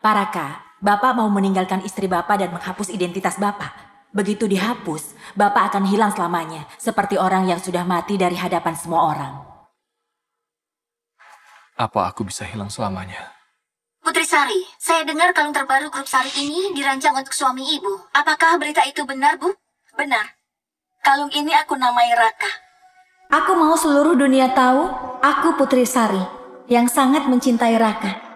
Pak Raka, Bapak mau meninggalkan istri Bapak dan menghapus identitas Bapak. Begitu dihapus, Bapak akan hilang selamanya, seperti orang yang sudah mati dari hadapan semua orang. Apa aku bisa hilang selamanya? Putri Sari, saya dengar kalung terbaru grup Sari ini dirancang untuk suami ibu. Apakah berita itu benar, Bu? Benar. Kalung ini aku namai Raka. Aku mau seluruh dunia tahu, aku Putri Sari, yang sangat mencintai Raka.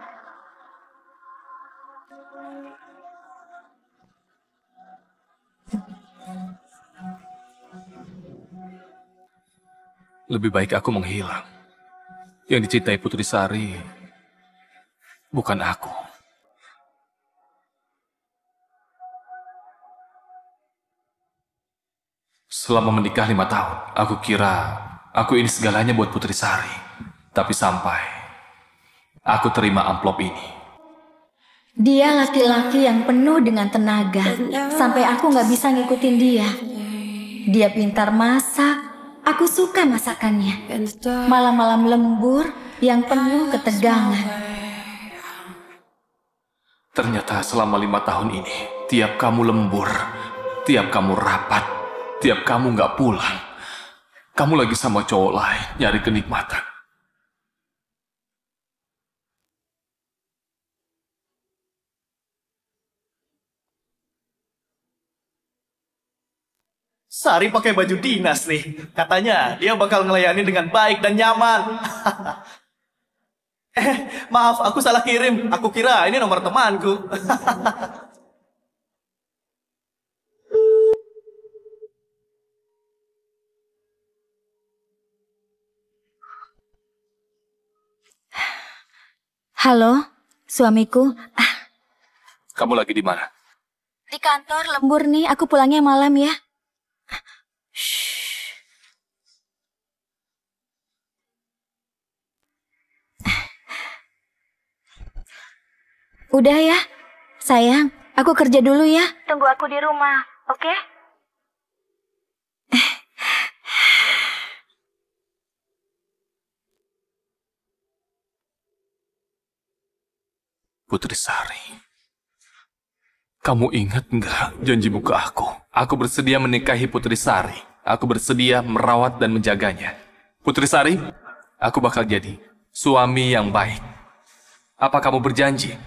Lebih baik aku menghilang. Yang dicintai Putri Sari bukan aku. Selama menikah 5 tahun, aku kira aku ini segalanya buat Putri Sari. Tapi sampai aku terima amplop ini. Dia laki-laki yang penuh dengan tenaga, sampai aku nggak bisa ngikutin dia. Dia pintar masak, aku suka masakannya. Malam-malam lembur yang penuh ketegangan. Ternyata selama 5 tahun ini, tiap kamu lembur, tiap kamu rapat, tiap kamu nggak pulang, kamu lagi sama cowok lain nyari kenikmatan. Sari pakai baju dinas nih. Katanya dia bakal ngelayani dengan baik dan nyaman. Maaf, aku salah kirim. Aku kira ini nomor temanku. Halo, suamiku. Kamu lagi di mana? Di kantor lembur nih, aku pulangnya malam ya. Udah ya, sayang. Aku kerja dulu ya. Tunggu aku di rumah, oke? Putri Sari, kamu ingat nggak janjimu ke aku? Aku bersedia menikahi Putri Sari. Aku bersedia merawat dan menjaganya. Putri Sari, aku bakal jadi suami yang baik. Apa kamu berjanji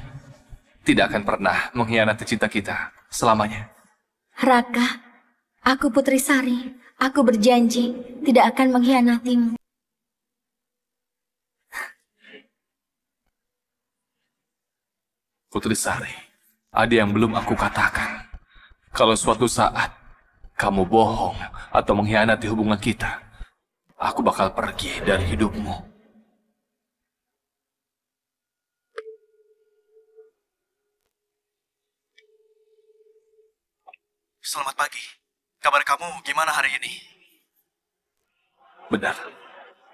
tidak akan pernah mengkhianati cinta kita selamanya? Raka, aku Putri Sari. Aku berjanji tidak akan mengkhianatimu. Putri Sari, ada yang belum aku katakan. Kalau suatu saat kamu bohong atau mengkhianati hubungan kita, aku bakal pergi dari hidupmu. Selamat pagi. Kabar kamu gimana hari ini? Benar,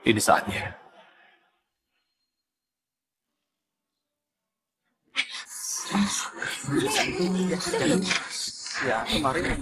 ini saatnya. Ya, kemarin.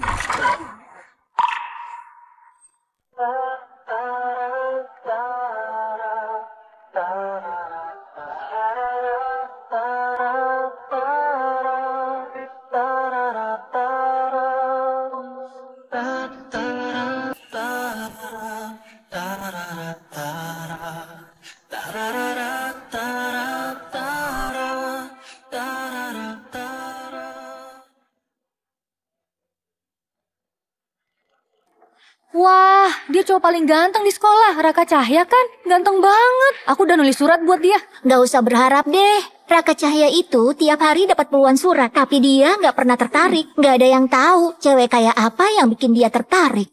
Wah, dia cowok paling ganteng di sekolah. Raka Cahya kan? Ganteng banget. Aku udah nulis surat buat dia. Nggak usah berharap deh. Raka Cahya itu tiap hari dapat puluhan surat, tapi dia nggak pernah tertarik. Nggak ada yang tahu cewek kayak apa yang bikin dia tertarik.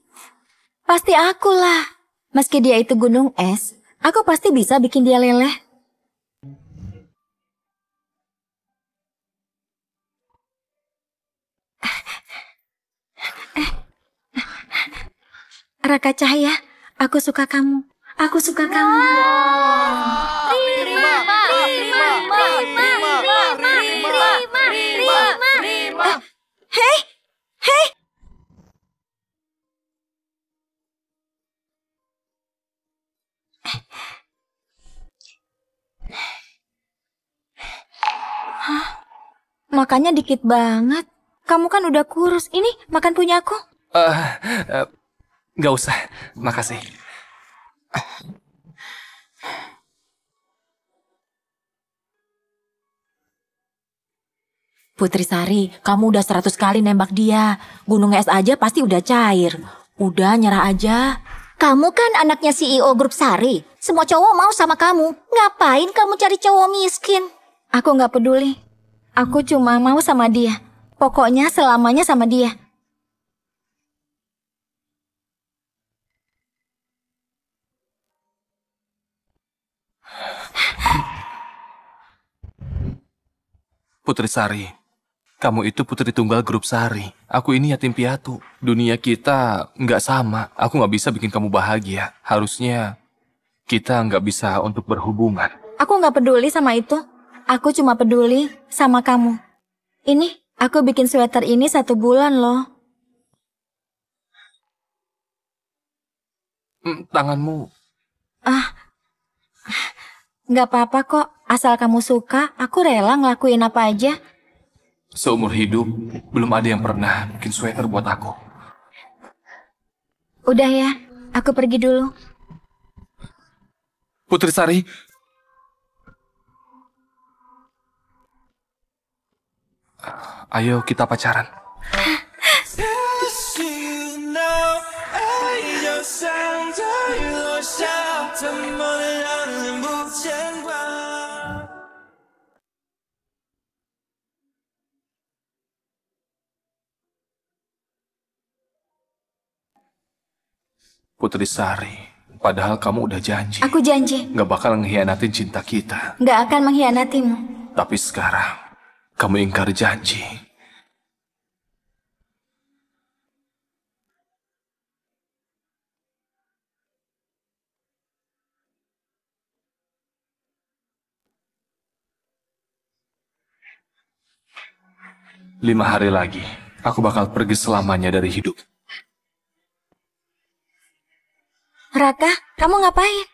Pasti akulah. Meski dia itu gunung es, aku pasti bisa bikin dia leleh. Raka Cahya, aku suka kamu. Aku suka kamu. Hei, hei. Hah? Makannya dikit banget. Kamu kan udah kurus. Ini makan punya aku. Nggak usah, makasih. Putri Sari, kamu udah 100 kali nembak dia. Gunung es aja pasti udah cair. Udah, nyerah aja. Kamu kan anaknya CEO Grup Sari. Semua cowok mau sama kamu. Ngapain kamu cari cowok miskin? Aku nggak peduli. Aku cuma mau sama dia. Pokoknya selamanya sama dia. Putri Sari, kamu itu putri tunggal Grup Sari. Aku ini yatim piatu. Dunia kita nggak sama. Aku nggak bisa bikin kamu bahagia. Harusnya kita nggak bisa untuk berhubungan. Aku nggak peduli sama itu. Aku cuma peduli sama kamu. Ini, aku bikin sweater ini 1 bulan loh. Tanganmu. Nggak apa-apa kok. Asal kamu suka, aku rela ngelakuin apa aja. Seumur hidup, belum ada yang pernah bikin sweater buat aku. Udah ya, aku pergi dulu. Putri Sari. Ayo kita pacaran. Putri Sari, padahal kamu udah janji. Aku janji, Nggak bakal ngehianatin cinta kita. nggak akan mengkhianatimu. Tapi sekarang, kamu ingkar janji. Lima hari lagi, aku bakal pergi selamanya dari hidup. Raka, kamu ngapain?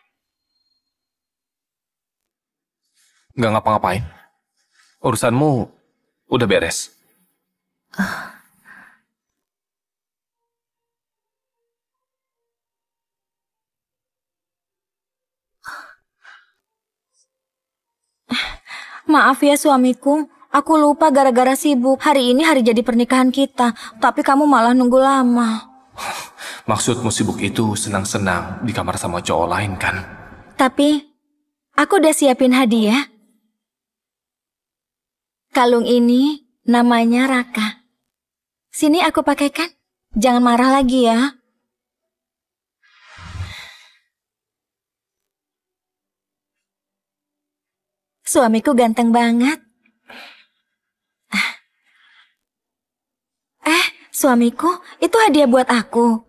Nggak ngapa-ngapain. Urusanmu udah beres. Maaf ya suamiku, aku lupa gara-gara sibuk. Hari ini hari jadi pernikahan kita, tapi kamu malah nunggu lama. Maksudmu sibuk itu senang-senang di kamar sama cowok lain kan? Tapi, aku udah siapin hadiah. Kalung ini namanya Raka. Sini aku pakaikan. Jangan marah lagi ya. Suamiku ganteng banget. Suamiku, itu hadiah buat aku.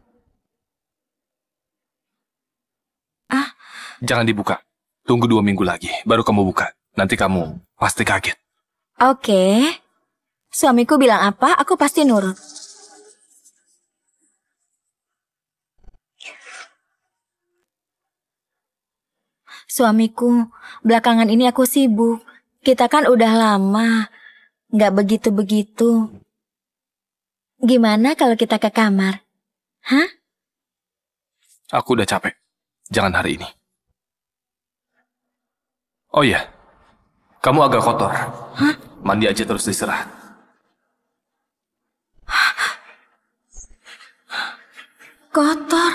Jangan dibuka. Tunggu 2 minggu lagi, baru kamu buka. Nanti kamu pasti kaget. Oke. Suamiku bilang apa, aku pasti nurut. Suamiku, belakangan ini aku sibuk. Kita kan udah lama. Nggak begitu-begitu. Gimana kalau kita ke kamar? Hah? Aku udah capek. Jangan hari ini. Oh iya, kamu agak kotor. Hah? Mandi aja terus istirahat. Kotor.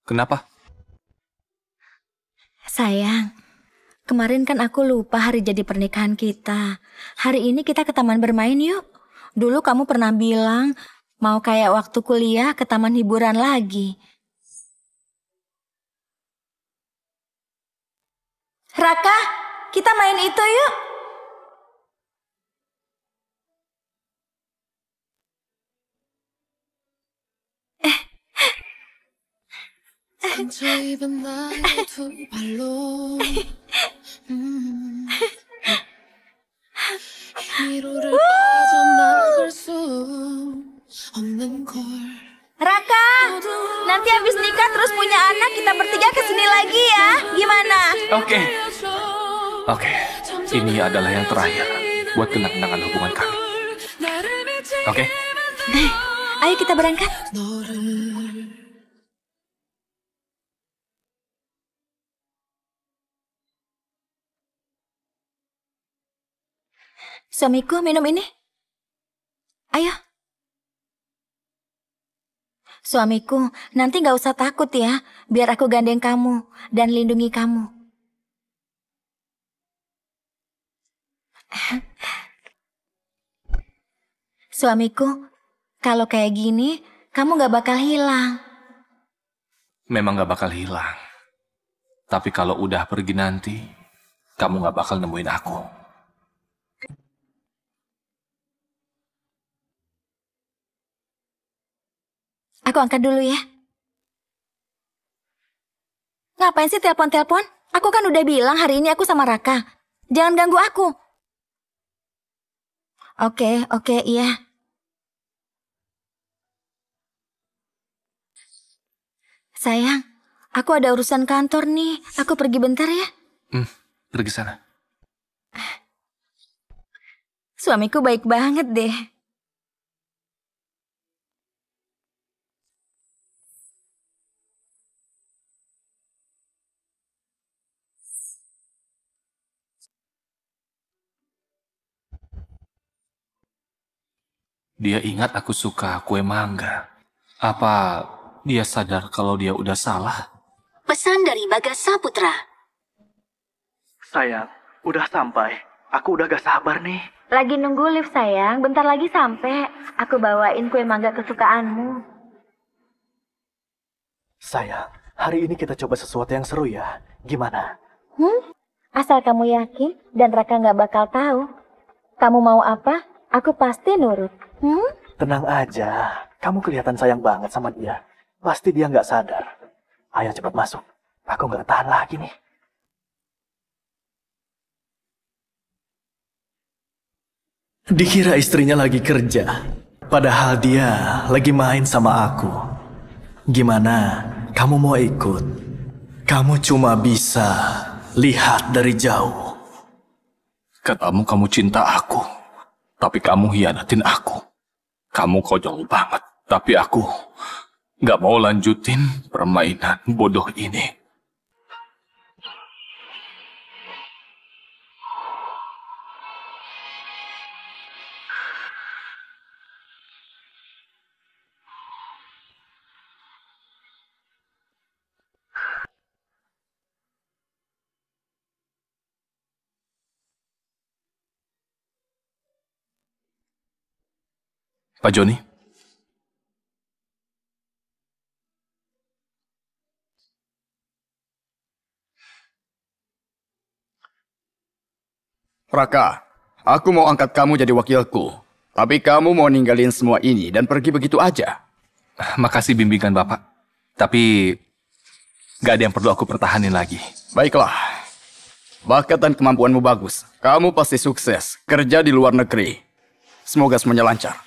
Kenapa? Sayang, kemarin kan aku lupa hari jadi pernikahan kita. Hari ini kita ke taman bermain yuk. Dulu kamu pernah bilang mau kayak waktu kuliah ke taman hiburan lagi. Raka, kita main itu yuk. 상처 입은 나의 2 발로 미로를 빠져나갈 수 없는 걸 Raka, nanti habis nikah terus punya anak kita bertiga kesini lagi ya. Gimana? Oke. Oke, ini adalah yang terakhir buat kenang-kenangan hubungan kami. Oke? Ayo kita berangkat. Suamiku, minum ini. Ayo. Suamiku, nanti gak usah takut ya. Biar aku gandeng kamu dan lindungi kamu. Suamiku, kalau kayak gini, kamu gak bakal hilang. Memang gak bakal hilang. Tapi kalau udah pergi nanti, kamu gak bakal nemuin aku. Aku angkat dulu ya. Ngapain sih telepon-telepon? Aku kan udah bilang hari ini aku sama Raka. Jangan ganggu aku. Oke, iya. Sayang, aku ada urusan kantor nih. Aku pergi bentar ya. Pergi sana. Suamiku baik banget deh. Dia ingat aku suka kue mangga. Apa dia sadar kalau dia udah salah? Pesan dari Bagas Saputra. Sayang, udah sampai. Aku udah gak sabar nih. Lagi nunggu lift sayang, bentar lagi sampai. Aku bawain kue mangga kesukaanmu. Sayang, hari ini kita coba sesuatu yang seru ya. Gimana? Asal kamu yakin dan Raka nggak bakal tahu. Kamu mau apa, aku pasti nurut. Tenang aja, kamu kelihatan sayang banget sama dia. Pasti dia nggak sadar. Ayo cepat masuk. Aku nggak tahan lagi nih. Dikira istrinya lagi kerja, padahal dia lagi main sama aku. Gimana? Kamu mau ikut? Kamu cuma bisa lihat dari jauh. Katamu kamu cinta aku, tapi kamu hianatin aku. Kamu konyol banget, tapi aku nggak mau lanjutin permainan bodoh ini. Pak Joni? Raka, aku mau angkat kamu jadi wakilku. Tapi kamu mau ninggalin semua ini dan pergi begitu aja. Makasih bimbingan Bapak. Tapi nggak ada yang perlu aku pertahanin lagi. Baiklah. Bakat dan kemampuanmu bagus. Kamu pasti sukses kerja di luar negeri. Semoga semuanya lancar.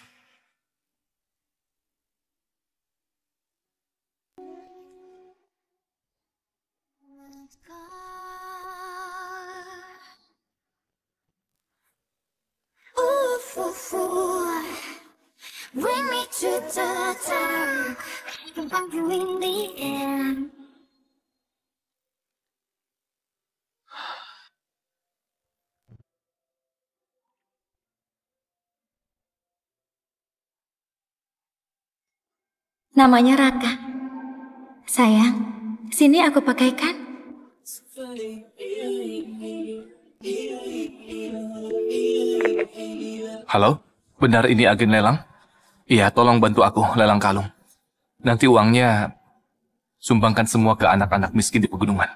Bring me to the dark. I can find you in the end. Namanya Raka. Sayang, sini aku pakaikan. Halo? Benar ini agen lelang? Iya, tolong bantu aku lelang kalung. Nanti uangnya sumbangkan semua ke anak-anak miskin di pegunungan.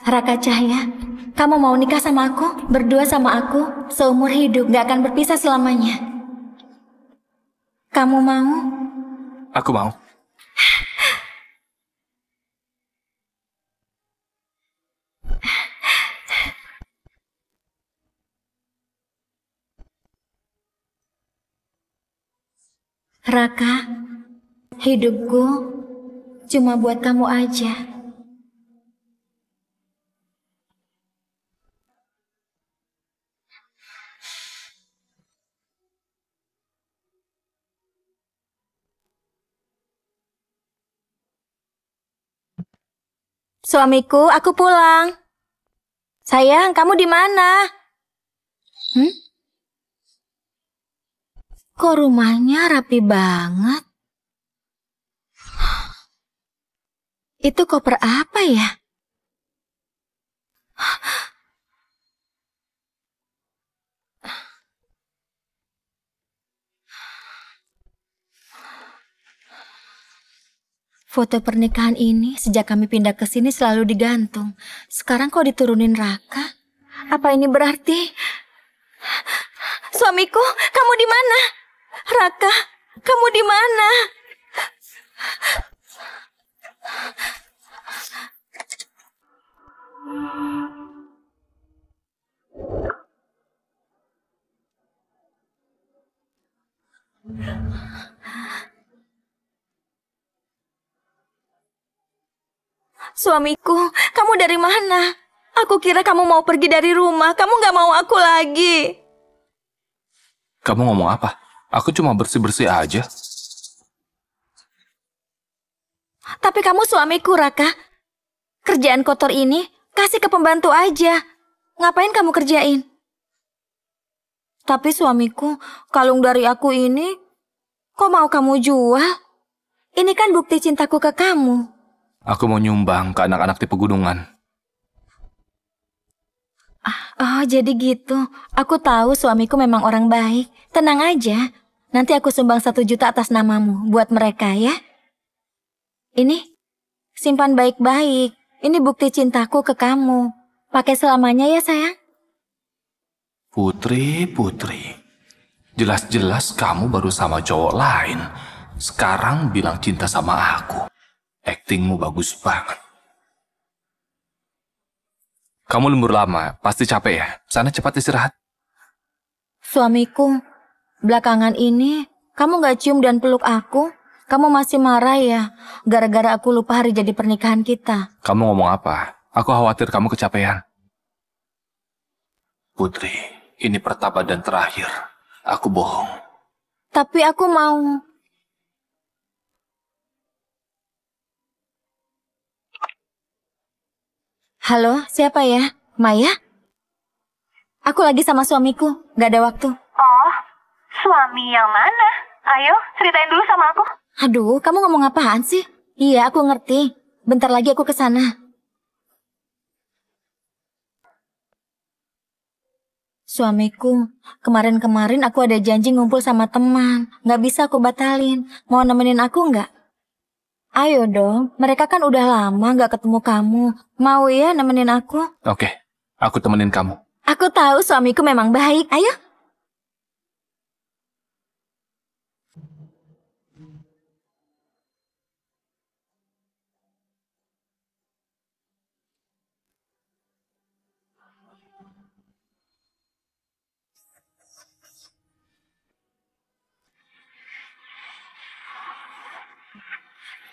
Raka Cahya, kamu mau nikah sama aku? Berdua sama aku, seumur hidup, gak akan berpisah selamanya. Kamu mau? Aku mau. Raka, hidupku cuma buat kamu aja. Suamiku, aku pulang. Sayang, kamu di mana? Kok rumahnya rapi banget? Itu koper apa ya? Foto pernikahan ini sejak kami pindah ke sini selalu digantung. Sekarang kok diturunin Raka? Apa ini berarti? Suamiku, kamu di mana? Raka, kamu di mana? Suamiku, kamu dari mana? Aku kira kamu mau pergi dari rumah. Kamu gak mau aku lagi. Kamu ngomong apa? Aku cuma bersih-bersih aja. Tapi kamu suamiku, Raka. Kerjaan kotor ini kasih ke pembantu aja. Ngapain kamu kerjain? Tapi suamiku, kalung dari aku ini kok mau kamu jual? Ini kan bukti cintaku ke kamu. Aku mau nyumbang ke anak-anak di pegunungan. Oh, jadi gitu. Aku tahu suamiku memang orang baik. Tenang aja. Nanti aku sumbang 1 juta atas namamu buat mereka ya. Ini, simpan baik-baik. Ini bukti cintaku ke kamu. Pakai selamanya ya sayang. Putri. Jelas-jelas kamu baru sama cowok lain. Sekarang bilang cinta sama aku. Aktingmu bagus banget. Kamu lembur lama, pasti capek ya? Sana cepat istirahat. Suamiku, belakangan ini kamu gak cium dan peluk aku. Kamu masih marah ya? Gara-gara aku lupa hari jadi pernikahan kita. Kamu ngomong apa? Aku khawatir kamu kecapean. Putri, ini pertama dan terakhir. Aku bohong. Tapi aku mau. Halo, siapa ya? Maya? Aku lagi sama suamiku, gak ada waktu. Oh, suami yang mana? Ayo, ceritain dulu sama aku. Aduh, kamu ngomong apaan sih? Iya, aku ngerti. Bentar lagi aku ke sana. Suamiku, kemarin-kemarin aku ada janji ngumpul sama teman. Gak bisa aku batalin. Mau nemenin aku nggak? Ayo dong, mereka kan udah lama gak ketemu kamu. Mau ya nemenin aku? Oke, aku temenin kamu. Aku tahu suamiku memang baik. Ayo.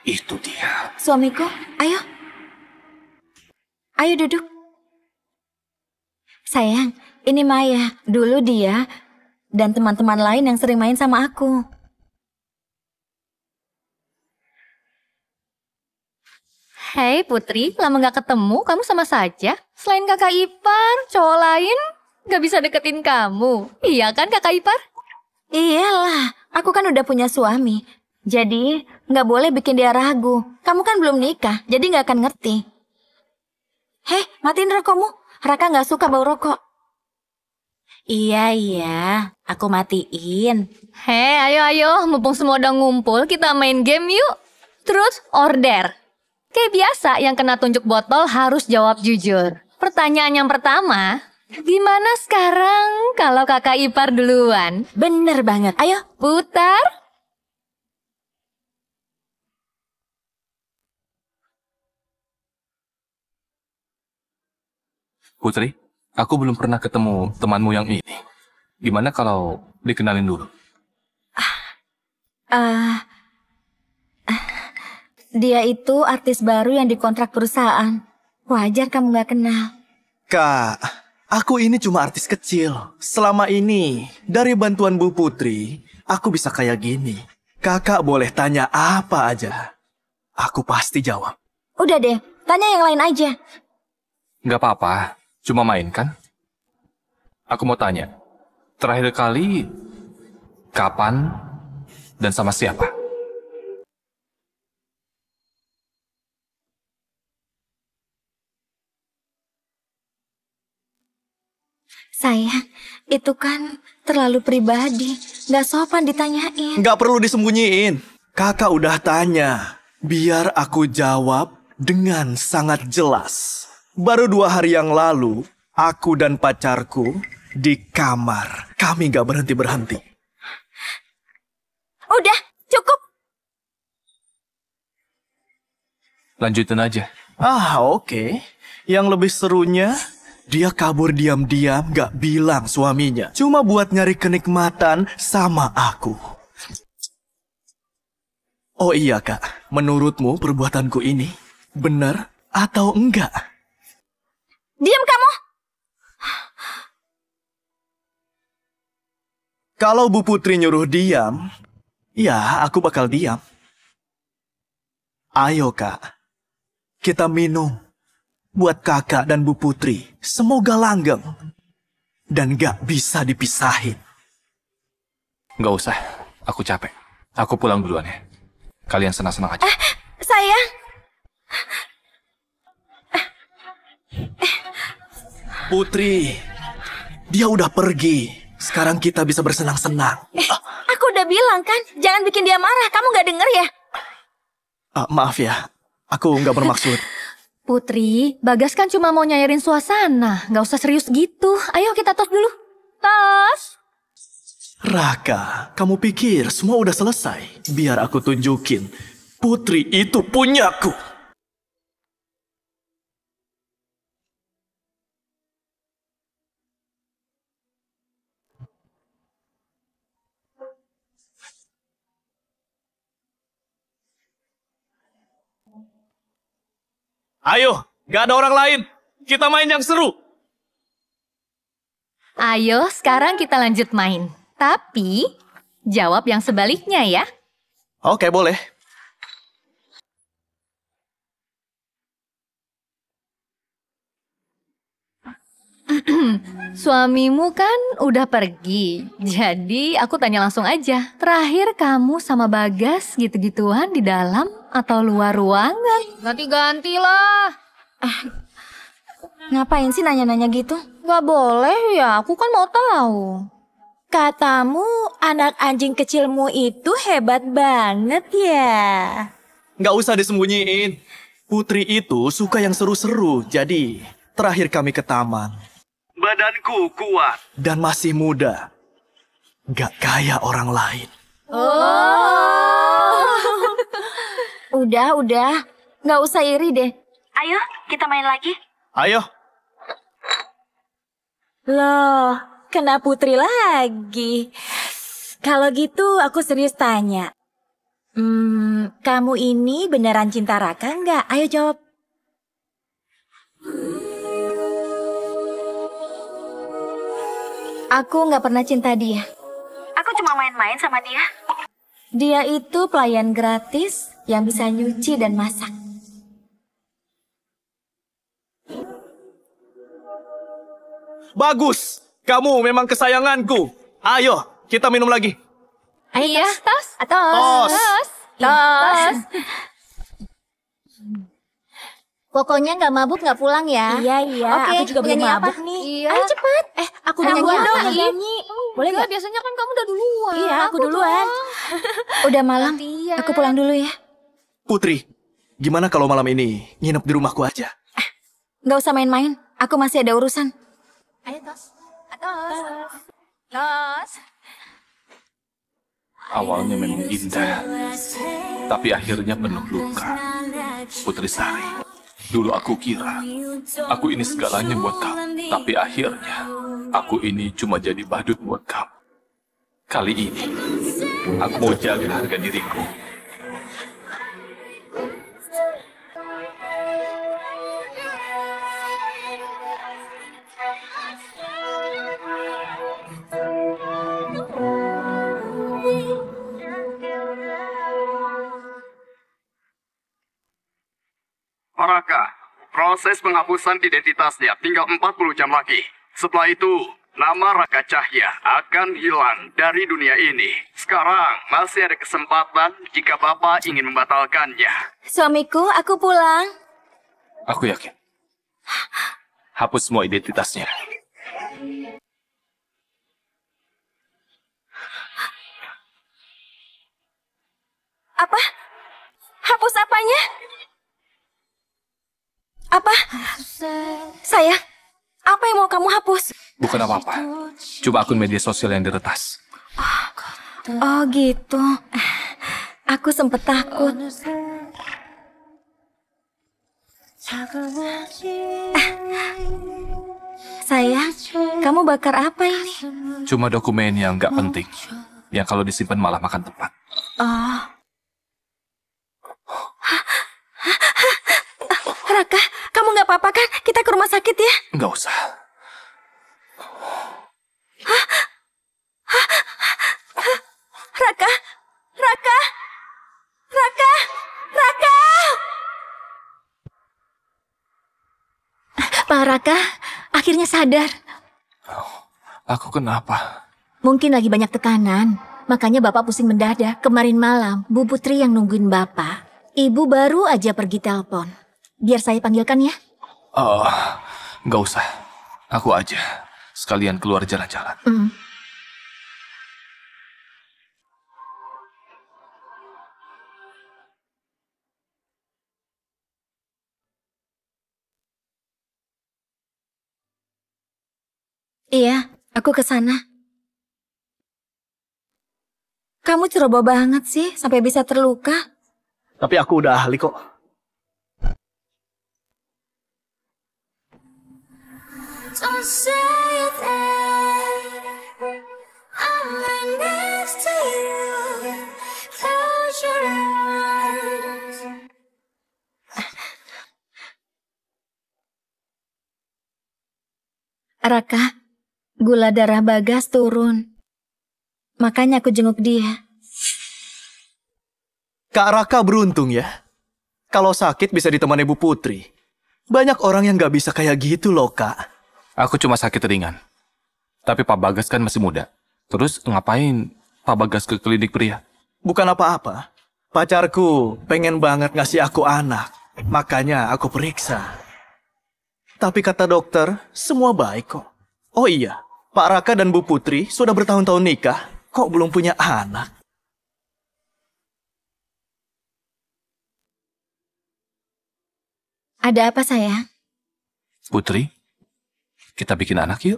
Itu dia. Suamiku, ayo. Ayo duduk. Sayang, ini Maya. Dulu dia dan teman-teman lain yang sering main sama aku. Hei Putri, lama gak ketemu, kamu sama saja. Selain kakak ipar, cowok lain gak bisa deketin kamu. Iya kan kakak ipar? Iyalah, aku kan udah punya suami. Jadi, nggak boleh bikin dia ragu. Kamu kan belum nikah, jadi nggak akan ngerti. Heh, matiin rokokmu. Raka nggak suka bau rokok. Iya, aku matiin. Hei, ayo, mumpung semua udah ngumpul, kita main game yuk. Terus order. Kayak biasa, yang kena tunjuk botol harus jawab jujur. Pertanyaan yang pertama, gimana sekarang kalau kakak ipar duluan? Bener banget. Ayo. Putar. Putri, aku belum pernah ketemu temanmu yang ini. Gimana kalau dikenalin dulu? Dia itu artis baru yang dikontrak perusahaan. Wajar kamu gak kenal. Kak, aku ini cuma artis kecil. Selama ini, dari bantuan Bu Putri, aku bisa kayak gini. Kakak boleh tanya apa aja. Aku pasti jawab. Udah deh, tanya yang lain aja. Nggak apa-apa, cuma main kan? Aku mau tanya, terakhir kali kapan dan sama siapa? Sayang, itu kan terlalu pribadi. Gak sopan ditanyain. Nggak perlu disembunyiin. Kakak udah tanya. Biar aku jawab dengan sangat jelas. Baru 2 hari yang lalu, aku dan pacarku di kamar. Kami gak berhenti-berhenti. Udah, cukup. Lanjutin aja. Oke. Yang lebih serunya, dia kabur diam-diam gak bilang suaminya. Cuma buat nyari kenikmatan sama aku. Oh iya kak, menurutmu perbuatanku ini benar atau enggak? Diam kamu. Kalau Bu Putri nyuruh diam, ya aku bakal diam. Ayo kak, kita minum. Buat kakak dan Bu Putri, semoga langgeng. Dan gak bisa dipisahin. Nggak usah, aku capek. Aku pulang duluan ya. Kalian senang-senang aja. Sayang. Putri, dia udah pergi. Sekarang kita bisa bersenang-senang. Aku udah bilang kan, jangan bikin dia marah. Kamu gak denger ya? Maaf ya, aku gak bermaksud. Putri, Bagas kan cuma mau nyairin suasana. Nggak usah serius gitu. Ayo kita tos dulu. Tos. Raka, kamu pikir semua udah selesai? Biar aku tunjukin. Putri itu punyaku. Ayo, gak ada orang lain. Kita main yang seru. Ayo, sekarang kita lanjut main. Tapi, jawab yang sebaliknya ya. Oke, boleh. Suamimu kan udah pergi. Jadi, aku tanya langsung aja. Terakhir kamu sama Bagas gitu-gituan di dalam atau luar ruangan? Ganti-ganti lah. Ngapain sih nanya-nanya gitu? Gak boleh ya, aku kan mau tahu. Katamu anak anjing kecilmu itu hebat banget ya. Nggak usah disembunyiin. Putri itu suka yang seru-seru. Jadi, terakhir kami ke taman. Badanku kuat. Dan masih muda. Nggak kayak orang lain. Udah. Nggak usah iri deh. Ayo, kita main lagi. Ayo. Loh, kena Putri lagi. Kalau gitu aku serius tanya. Kamu ini beneran cinta Raka nggak? Ayo jawab. Aku nggak pernah cinta dia. Aku cuma main-main sama dia. Dia itu pelayan gratis yang bisa nyuci dan masak. Bagus. Kamu memang kesayanganku. Ayo, kita minum lagi. Ayo Iya, tos. Tos. Tos. Pokoknya nggak mabuk nggak pulang ya. Iya. Oke, Aku juga belum nyanyi mabuk apa? nih. Iya. Ayo cepet. Aku Nyanyi duluan apa? dong nyanyi. Boleh Enggak, nggak? biasanya kan kamu udah duluan. Iya, aku duluan. Udah malam. Gantian. Aku pulang dulu ya. Putri, Gimana kalau malam ini nginep di rumahku aja? Nggak usah main-main, aku masih ada urusan. Ayo, Tos. Tos. Tos. Awalnya memang indah, tapi akhirnya penuh luka. Putri Sari, dulu aku kira aku ini segalanya buat kamu, tapi akhirnya aku ini cuma jadi badut buat kamu. Kali ini, aku mau jaga harga diriku. Raka, proses penghapusan identitasnya tinggal 40 jam lagi. Setelah itu, nama Raka Cahya akan hilang dari dunia ini. Sekarang masih ada kesempatan jika Bapak ingin membatalkannya. Suamiku, aku pulang. Aku yakin. Hapus semua identitasnya. Apa? Hapus apanya? Apa? Sayang, apa yang mau kamu hapus? Bukan apa-apa. Coba akun media sosial yang diretas. Oh gitu. Aku sempet takut. Sayang, kamu bakar apa ini? Cuma dokumen yang nggak penting. Yang kalau disimpan malah makan tempat. Oh. Raka, kamu nggak apa-apa kan? Kita ke rumah sakit ya? Nggak usah. Raka, Raka, Raka, Raka. Pak Raka, akhirnya sadar. Aku kenapa? Mungkin lagi banyak tekanan, makanya Bapak pusing mendadak. Kemarin malam, Bu Putri yang nungguin Bapak. Ibu baru aja pergi telepon. Biar saya panggilkan ya. Oh, nggak usah. Aku aja. Sekalian keluar jalan-jalan. Iya, aku ke sana. Kamu ceroboh banget sih, sampai bisa terluka. Tapi aku udah ahli kok. Don't say it there. I'm right next to you. Close your eyes. Raka, gula darah Bagas turun. Makanya aku jenguk dia. Kak Raka beruntung ya. Kalau sakit bisa ditemani Bu Putri. Banyak orang yang gak bisa kayak gitu loh, Kak. Aku cuma sakit ringan. Tapi Pak Bagas kan masih muda. Terus ngapain Pak Bagas ke klinik pria? Bukan apa-apa. Pacarku pengen banget ngasih aku anak. Makanya aku periksa. Tapi kata dokter, semua baik kok. Oh iya, Pak Raka dan Bu Putri sudah bertahun-tahun nikah. Kok belum punya anak? Ada apa sayang? Putri, kita bikin anak yuk.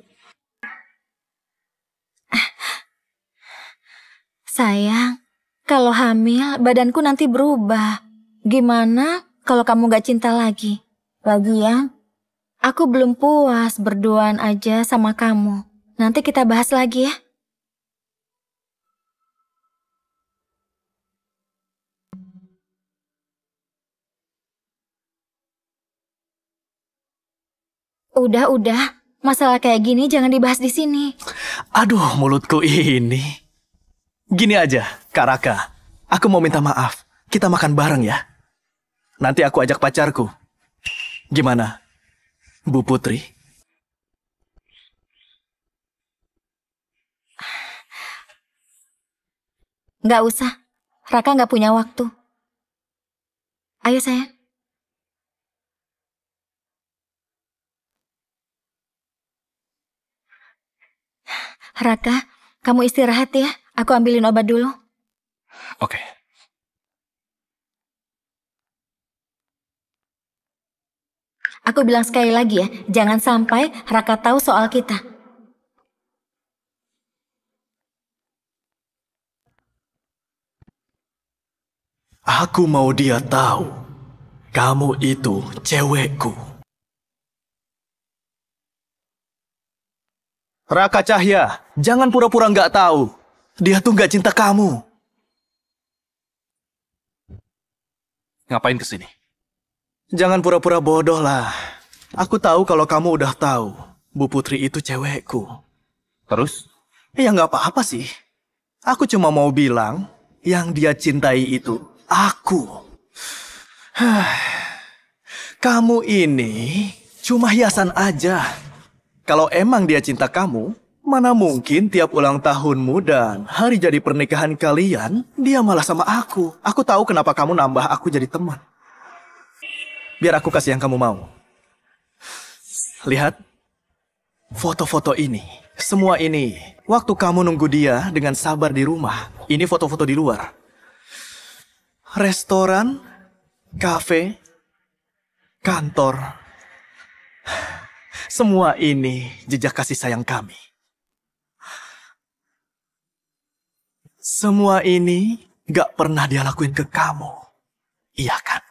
Sayang, kalau hamil badanku nanti berubah. Gimana kalau kamu gak cinta lagi? Lagian, aku belum puas berduaan aja sama kamu. Nanti kita bahas lagi ya. Udah. Masalah kayak gini jangan dibahas di sini. Aduh, mulutku ini. Gini aja, Kak Raka. Aku mau minta maaf. Kita makan bareng ya. Nanti aku ajak pacarku. Gimana, Bu Putri? Nggak usah. Raka nggak punya waktu. Ayo sayang. Raka, kamu istirahat ya. Aku ambilin obat dulu. Oke. Aku bilang sekali lagi ya, jangan sampai Raka tahu soal kita. Aku mau dia tahu, kamu itu cewekku. Raka Cahya, jangan pura-pura nggak tahu. Dia tuh nggak cinta kamu. Ngapain kesini? Jangan pura-pura bodoh lah. Aku tahu kalau kamu udah tahu, Bu Putri itu cewekku. Terus? Ya nggak apa-apa sih. Aku cuma mau bilang, yang dia cintai itu aku. Kamu ini cuma hiasan aja. Kalau emang dia cinta kamu, mana mungkin tiap ulang tahunmu dan hari jadi pernikahan kalian, dia malah sama aku. Aku tahu kenapa kamu nambah aku jadi teman. Biar aku kasih yang kamu mau. Lihat, foto-foto ini. Semua ini, waktu kamu nunggu dia dengan sabar di rumah. Ini foto-foto di luar. Restoran, kafe, kantor. Semua ini jejak kasih sayang kami. Semua ini gak pernah dia lakuin ke kamu. Iya kan?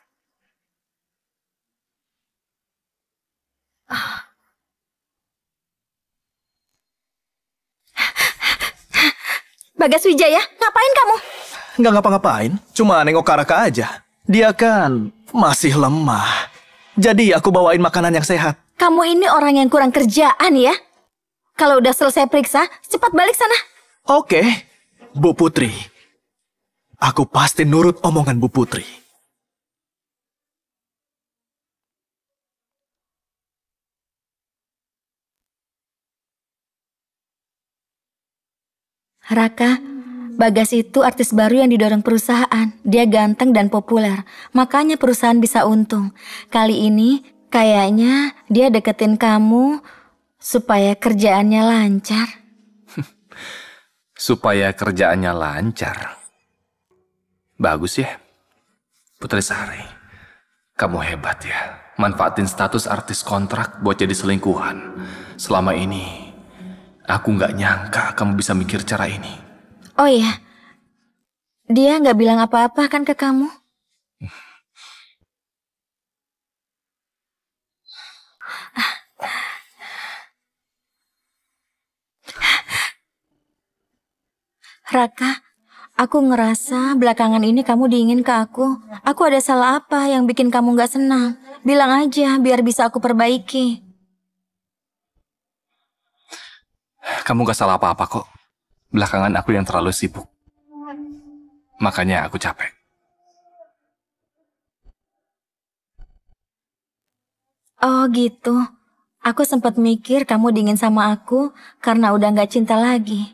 Bagas Wijaya, ngapain kamu? Nggak ngapa-ngapain, cuma nengok ke Raka aja. Dia kan masih lemah. Jadi aku bawain makanan yang sehat. Kamu ini orang yang kurang kerjaan ya. Kalau udah selesai periksa, cepat balik sana. Oke, Bu Putri. Aku pasti nurut omongan Bu Putri. Raka, Bagas itu artis baru yang didorong perusahaan. Dia ganteng dan populer, makanya perusahaan bisa untung. Kali ini kayaknya dia deketin kamu supaya kerjaannya lancar. Supaya kerjaannya lancar. Bagus ya, Putri Sari. Kamu hebat ya. Manfaatin status artis kontrak buat jadi selingkuhan. Selama ini, aku nggak nyangka kamu bisa mikir cara ini. Oh iya, dia nggak bilang apa-apa kan ke kamu? Raka, aku ngerasa belakangan ini kamu dingin ke aku. Aku ada salah apa yang bikin kamu nggak senang? Bilang aja biar bisa aku perbaiki. Kamu gak salah apa-apa kok. Belakangan aku yang terlalu sibuk. Makanya aku capek. Oh gitu. Aku sempat mikir kamu dingin sama aku karena udah nggak cinta lagi.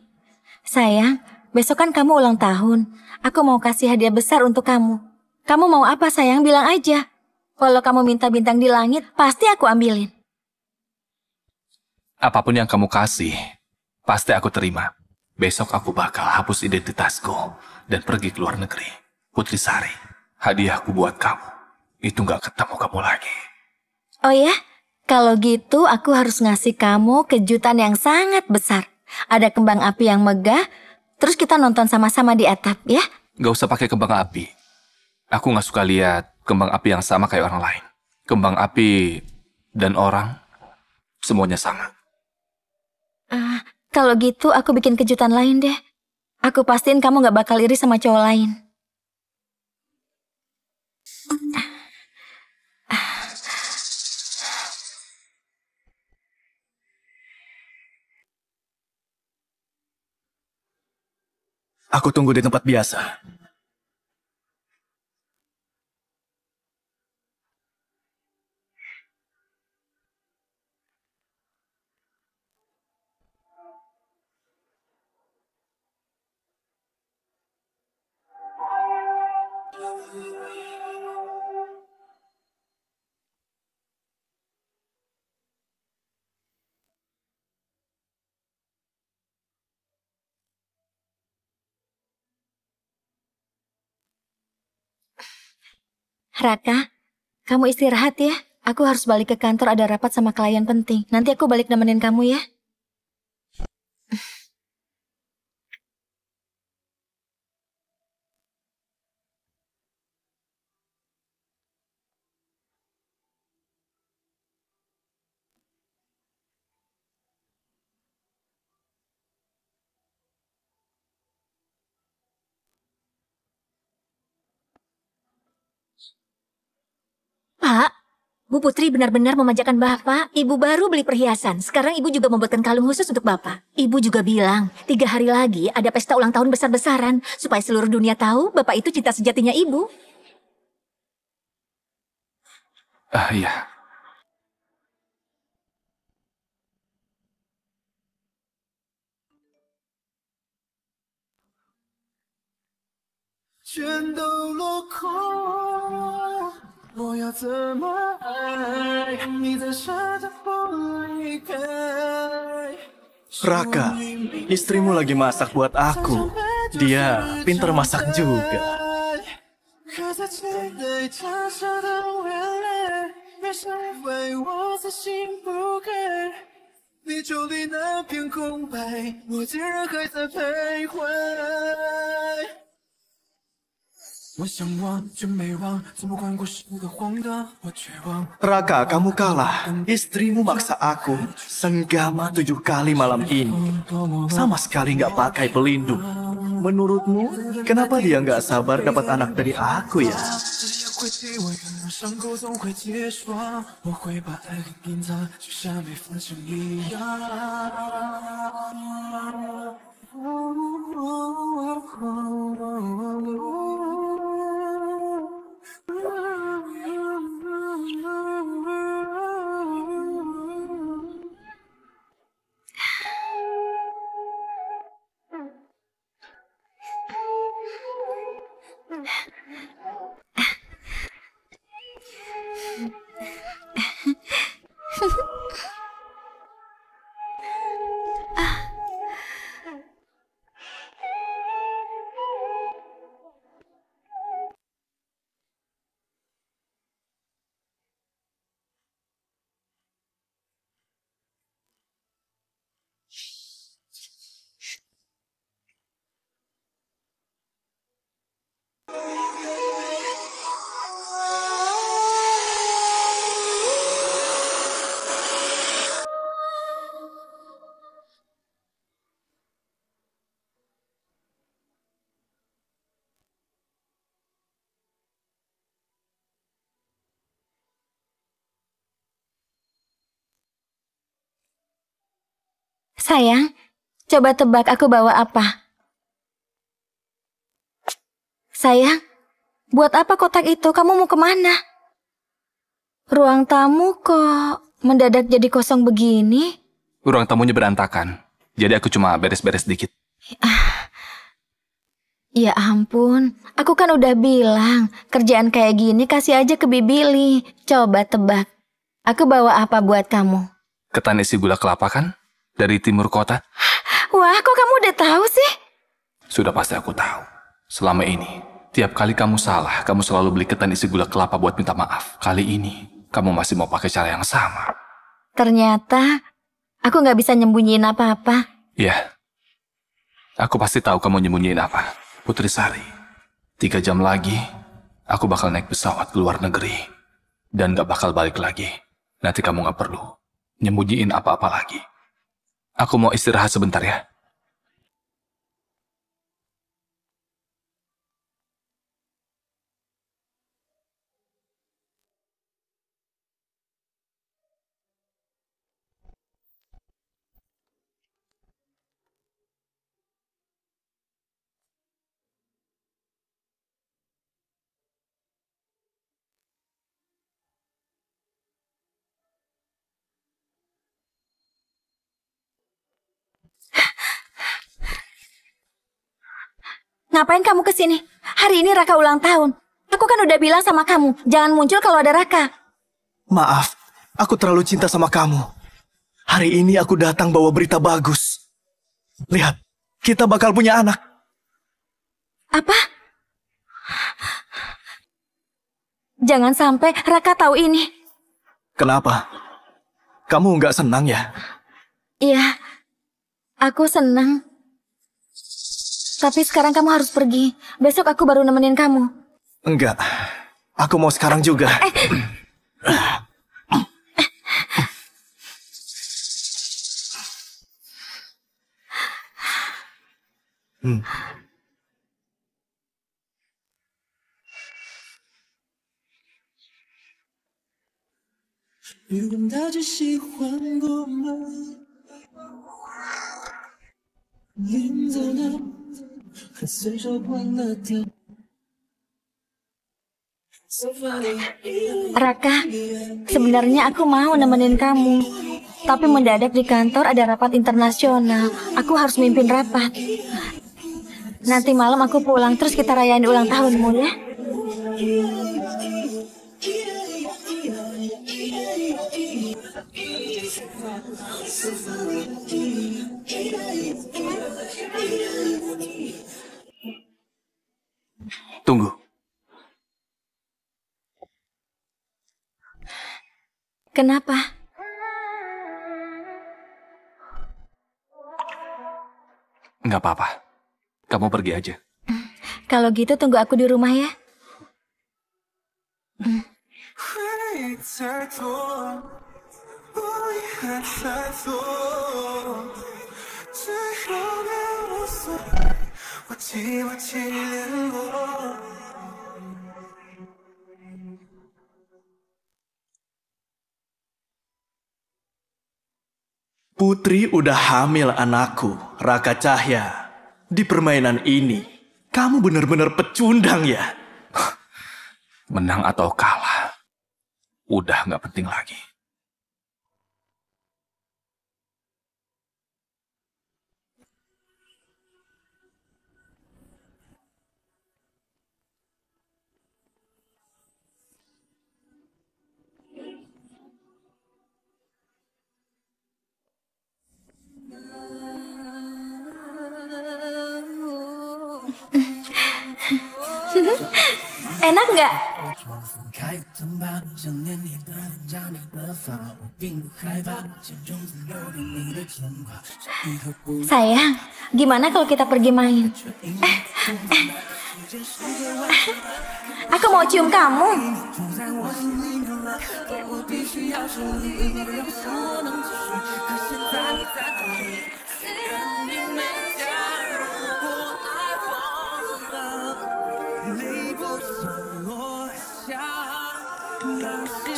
Sayang, besok kan kamu ulang tahun. Aku mau kasih hadiah besar untuk kamu. Kamu mau apa sayang? Bilang aja. Kalau kamu minta bintang di langit, pasti aku ambilin. Apapun yang kamu kasih, pasti aku terima. Besok aku bakal hapus identitasku dan pergi ke luar negeri. Putri Sari, hadiahku buat kamu. Itu gak ketemu kamu lagi. Oh ya? Kalau gitu aku harus ngasih kamu kejutan yang sangat besar. Ada kembang api yang megah, terus kita nonton sama-sama di atap, ya? Gak usah pakai kembang api. Aku gak suka lihat kembang api yang sama kayak orang lain. Kembang api dan orang, semuanya sama. Kalau gitu aku bikin kejutan lain deh. Aku pastiin kamu gak bakal iri sama cowok lain. Aku tunggu di tempat biasa. Raka, kamu istirahat ya. Aku harus balik ke kantor, ada rapat sama klien penting. Nanti aku balik nemenin kamu ya. Pak, Bu Putri benar-benar memanjakan Bapak. Ibu baru beli perhiasan. Sekarang Ibu juga membuatkan kalung khusus untuk Bapak. Ibu juga bilang, 3 hari lagi ada pesta ulang tahun besar-besaran. Supaya seluruh dunia tahu Bapak itu cinta sejatinya Ibu. Iya. Raka, istrimu lagi masak buat aku. Dia pintar masak juga. Raka, kamu kalah. Istrimu maksa aku senggama 7 kali malam ini. Sama sekali nggak pakai pelindung. Menurutmu, kenapa dia nggak sabar dapat anak dari aku ya? Sayang, coba tebak aku bawa apa? Sayang, buat apa kotak itu? Kamu mau kemana? Ruang tamu kok mendadak jadi kosong begini? Ruang tamunya berantakan. Jadi aku cuma beres-beres dikit. Ya ampun, aku kan udah bilang, kerjaan kayak gini kasih aja ke Bibili. Coba tebak, aku bawa apa buat kamu? Ketan isi gula kelapa kan? Dari timur kota. Wah, kok kamu udah tahu sih? Sudah pasti aku tahu. Selama ini, tiap kali kamu salah, kamu selalu beli ketan isi gula kelapa buat minta maaf. Kali ini, kamu masih mau pakai cara yang sama. Ternyata, aku nggak bisa nyembunyiin apa-apa. Iya. Aku pasti tahu kamu nyembunyiin apa. Putri Sari, 3 jam lagi, aku bakal naik pesawat ke luar negeri. Dan gak bakal balik lagi. Nanti kamu gak perlu nyembunyiin apa-apa lagi. Aku mau istirahat sebentar ya. Ngapain kamu kesini? Hari ini Raka ulang tahun. Aku kan udah bilang sama kamu, jangan muncul kalau ada Raka. Maaf, aku terlalu cinta sama kamu. Hari ini aku datang bawa berita bagus. Lihat, kita bakal punya anak. Apa? Jangan sampai Raka tahu ini. Kenapa? Kamu nggak senang ya? Iya, aku senang. Tapi sekarang kamu harus pergi. Besok aku baru nemenin kamu. Enggak, aku mau sekarang juga. Raka, sebenarnya aku mau nemenin kamu. Tapi mendadak di kantor ada rapat internasional. Aku harus mimpin rapat. Nanti malam aku pulang, terus kita rayain ulang tahunmu ya. Tunggu. Kenapa? Nggak apa-apa. Kamu pergi aja. Kalau gitu tunggu aku di rumah ya. Putri udah hamil anakku, Raka Cahya. Di permainan ini, kamu benar-benar pecundang ya? Menang atau kalah, udah nggak penting lagi. Enak nggak? Sayang, gimana kalau kita pergi main? Aku mau cium kamu.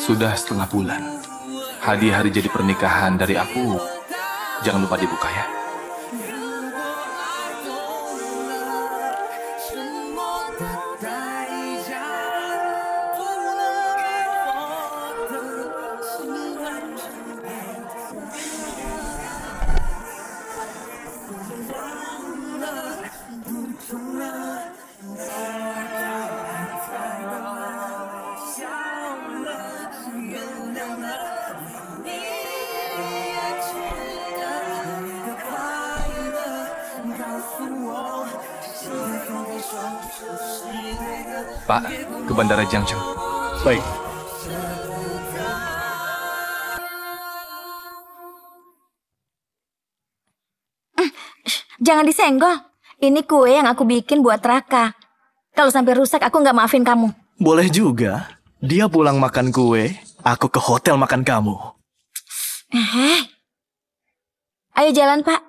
Sudah setengah bulan. Hadiah hari jadi pernikahan dari aku. Jangan lupa dibuka ya. Pak, ke Bandara Jiangsu. Baik. Jangan disenggol. Ini kue yang aku bikin buat Raka. Kalau sampai rusak, aku nggak maafin kamu. Boleh juga. Dia pulang makan kue, aku ke hotel makan kamu. Ayo jalan, Pak.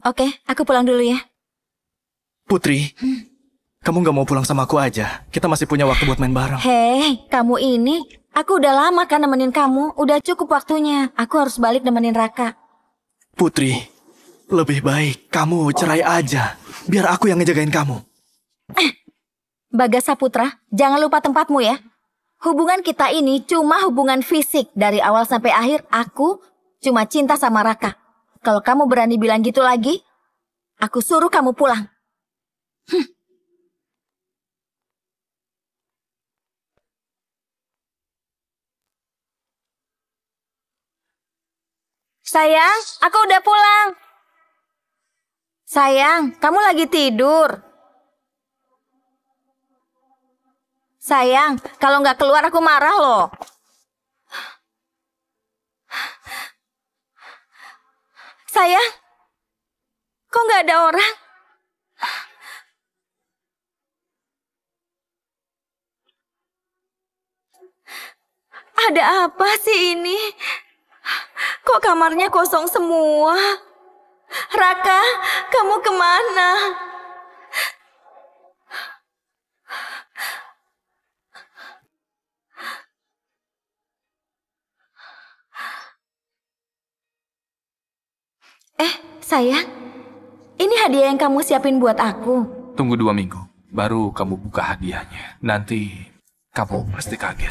Oke, aku pulang dulu ya. Putri, kamu nggak mau pulang sama aku aja? Kita masih punya waktu buat main bareng. Hei, kamu ini, aku udah lama kan nemenin kamu. Udah cukup waktunya. Aku harus balik nemenin Raka. Putri, lebih baik kamu cerai aja. Biar aku yang ngejagain kamu. Bagas Saputra, jangan lupa tempatmu ya. Hubungan kita ini cuma hubungan fisik. Dari awal sampai akhir, aku cuma cinta sama Raka. Kalau kamu berani bilang gitu lagi, aku suruh kamu pulang. Sayang, aku udah pulang. Sayang, kamu lagi tidur. Sayang, kalau nggak keluar aku marah loh. Sayang, kok nggak ada orang? Ada apa sih ini? Kok kamarnya kosong semua? Raka, kamu kemana? Sayang, ini hadiah yang kamu siapin buat aku. Tunggu 2 minggu, baru kamu buka hadiahnya. Nanti kamu pasti kaget.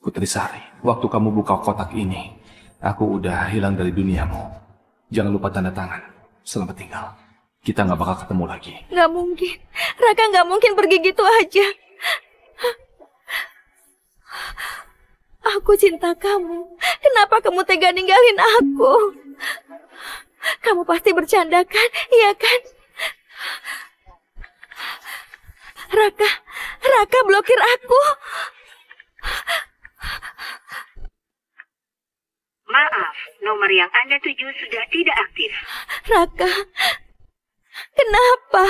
Putri Sari, waktu kamu buka kotak ini, aku udah hilang dari duniamu. Jangan lupa tanda tangan. Selamat tinggal. Kita nggak bakal ketemu lagi. Nggak mungkin. Raka nggak mungkin pergi gitu aja. Aku cinta kamu. Kenapa kamu tega ninggalin aku? Kamu pasti bercanda kan? Iya kan? Raka blokir aku. Maaf, nomor yang Anda tuju sudah tidak aktif. Raka, kenapa?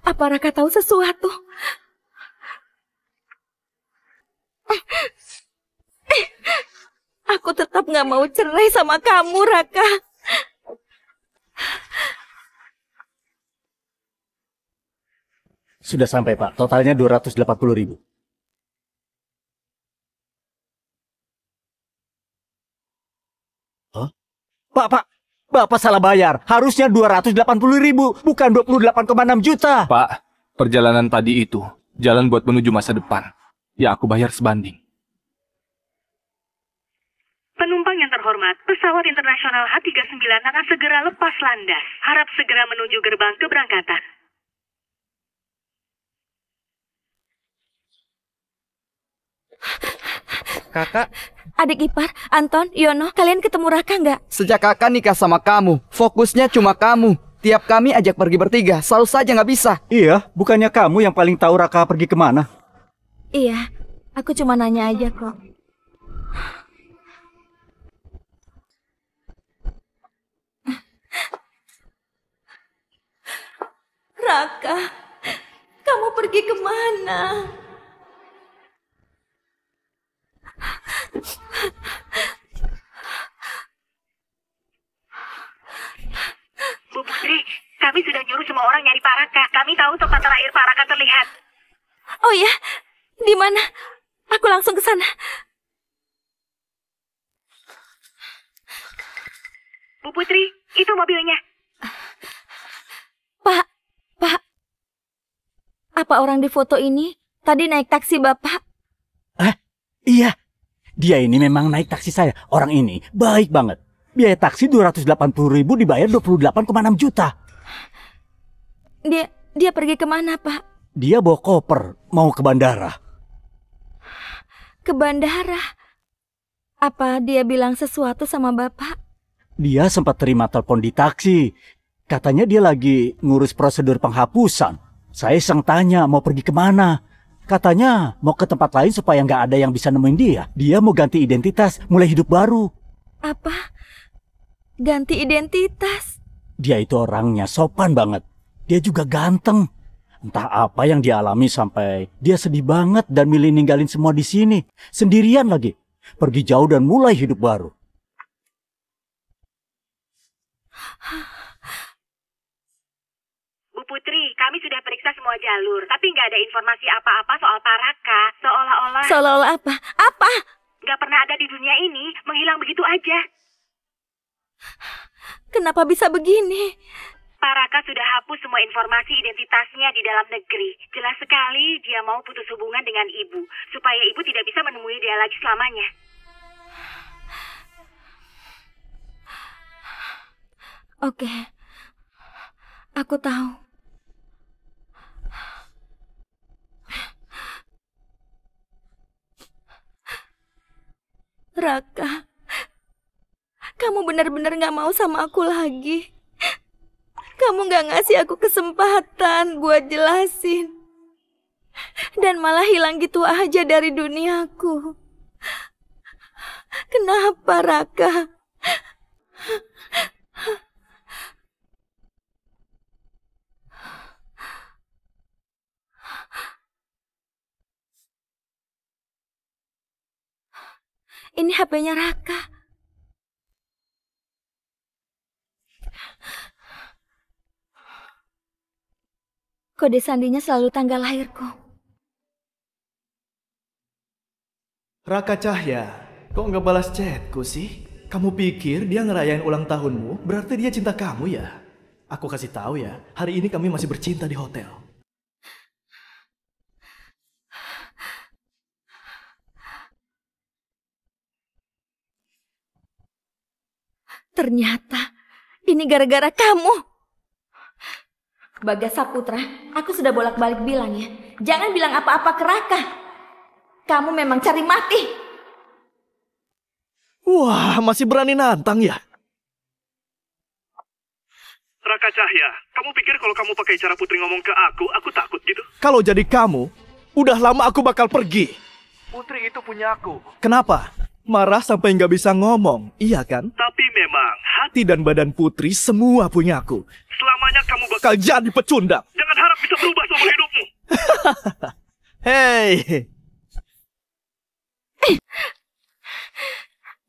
Apa Raka tahu sesuatu? Aku tetap nggak mau cerai sama kamu, Raka. Sudah sampai, Pak. Totalnya 280.000. Hah? Pak. Bapak salah bayar. Harusnya 280.000, bukan 28,6 juta. Pak, perjalanan tadi itu jalan buat menuju masa depan. Ya aku bayar sebanding. Penumpang yang terhormat, pesawat internasional H39 akan segera lepas landas. Harap segera menuju gerbang keberangkatan. Kakak, Adik ipar, Anton, Yono, kalian ketemu Raka nggak? sejak kakak nikah sama kamu, fokusnya cuma kamu. Tiap kami ajak pergi bertiga, selalu saja nggak bisa. Iya, bukannya kamu yang paling tahu Raka pergi kemana? Iya, aku cuma nanya aja kok. Raka, kamu pergi kemana? Bu Putri, kami sudah nyuruh semua orang nyari Pak Raka. Kami tahu tempat terakhir Pak Raka terlihat. Oh ya, di mana? Aku langsung ke sana. Bu Putri, itu mobilnya. Pak. Apa orang di foto ini tadi naik taksi Bapak? Iya. Dia ini memang naik taksi saya. Orang ini baik banget. Biaya taksi 280.000 dibayar 28,6 juta. Dia pergi kemana, Pak? Dia bawa koper, mau ke bandara. Ke bandara? Apa dia bilang sesuatu sama Bapak? Dia sempat terima telepon di taksi. Katanya dia lagi ngurus prosedur penghapusan. Saya iseng tanya mau pergi kemana. Katanya mau ke tempat lain supaya nggak ada yang bisa nemuin dia. Dia mau ganti identitas, mulai hidup baru. Apa? Ganti identitas? Dia itu orangnya sopan banget. Dia juga ganteng. Entah apa yang dia alami sampai dia sedih banget dan milih ninggalin semua di sini. Sendirian lagi. Pergi jauh dan mulai hidup baru. Bu Putri, kami sudah periksa semua jalur, tapi nggak ada informasi apa-apa soal Pak Raka. Seolah-olah... Seolah-olah apa? Apa? Nggak pernah ada di dunia ini, menghilang begitu aja. Kenapa bisa begini? Pak Raka sudah hapus semua informasi identitasnya di dalam negeri. Jelas sekali dia mau putus hubungan dengan ibu, supaya ibu tidak bisa menemui dia lagi selamanya. Oke, aku tahu. Raka, kamu benar-benar gak mau sama aku lagi. Kamu gak ngasih aku kesempatan buat jelasin. Dan malah hilang gitu aja dari duniaku. Kenapa, Raka? Ini HP-nya Raka. Kode sandinya selalu tanggal lahirku. Raka Cahya, kok nggak balas chatku sih? Kamu pikir dia ngerayain ulang tahunmu? Berarti dia cinta kamu ya? Aku kasih tahu ya, hari ini kami masih bercinta di hotel. Ternyata ini gara-gara kamu. Bagas Saputra, aku sudah bolak-balik bilang ya, jangan bilang apa-apa ke Raka. Kamu memang cari mati. Wah, masih berani nantang ya? Raka Cahya, kamu pikir kalau kamu pakai cara Putri ngomong ke aku takut gitu? Kalau jadi kamu, udah lama aku bakal pergi. Putri itu punya aku. Kenapa? Marah sampai nggak bisa ngomong, iya kan? Tapi memang hati dan badan Putri semua punya aku. Selamanya kamu bakal jadi pecundang. Jangan harap bisa berubah sama hidupmu. Hei.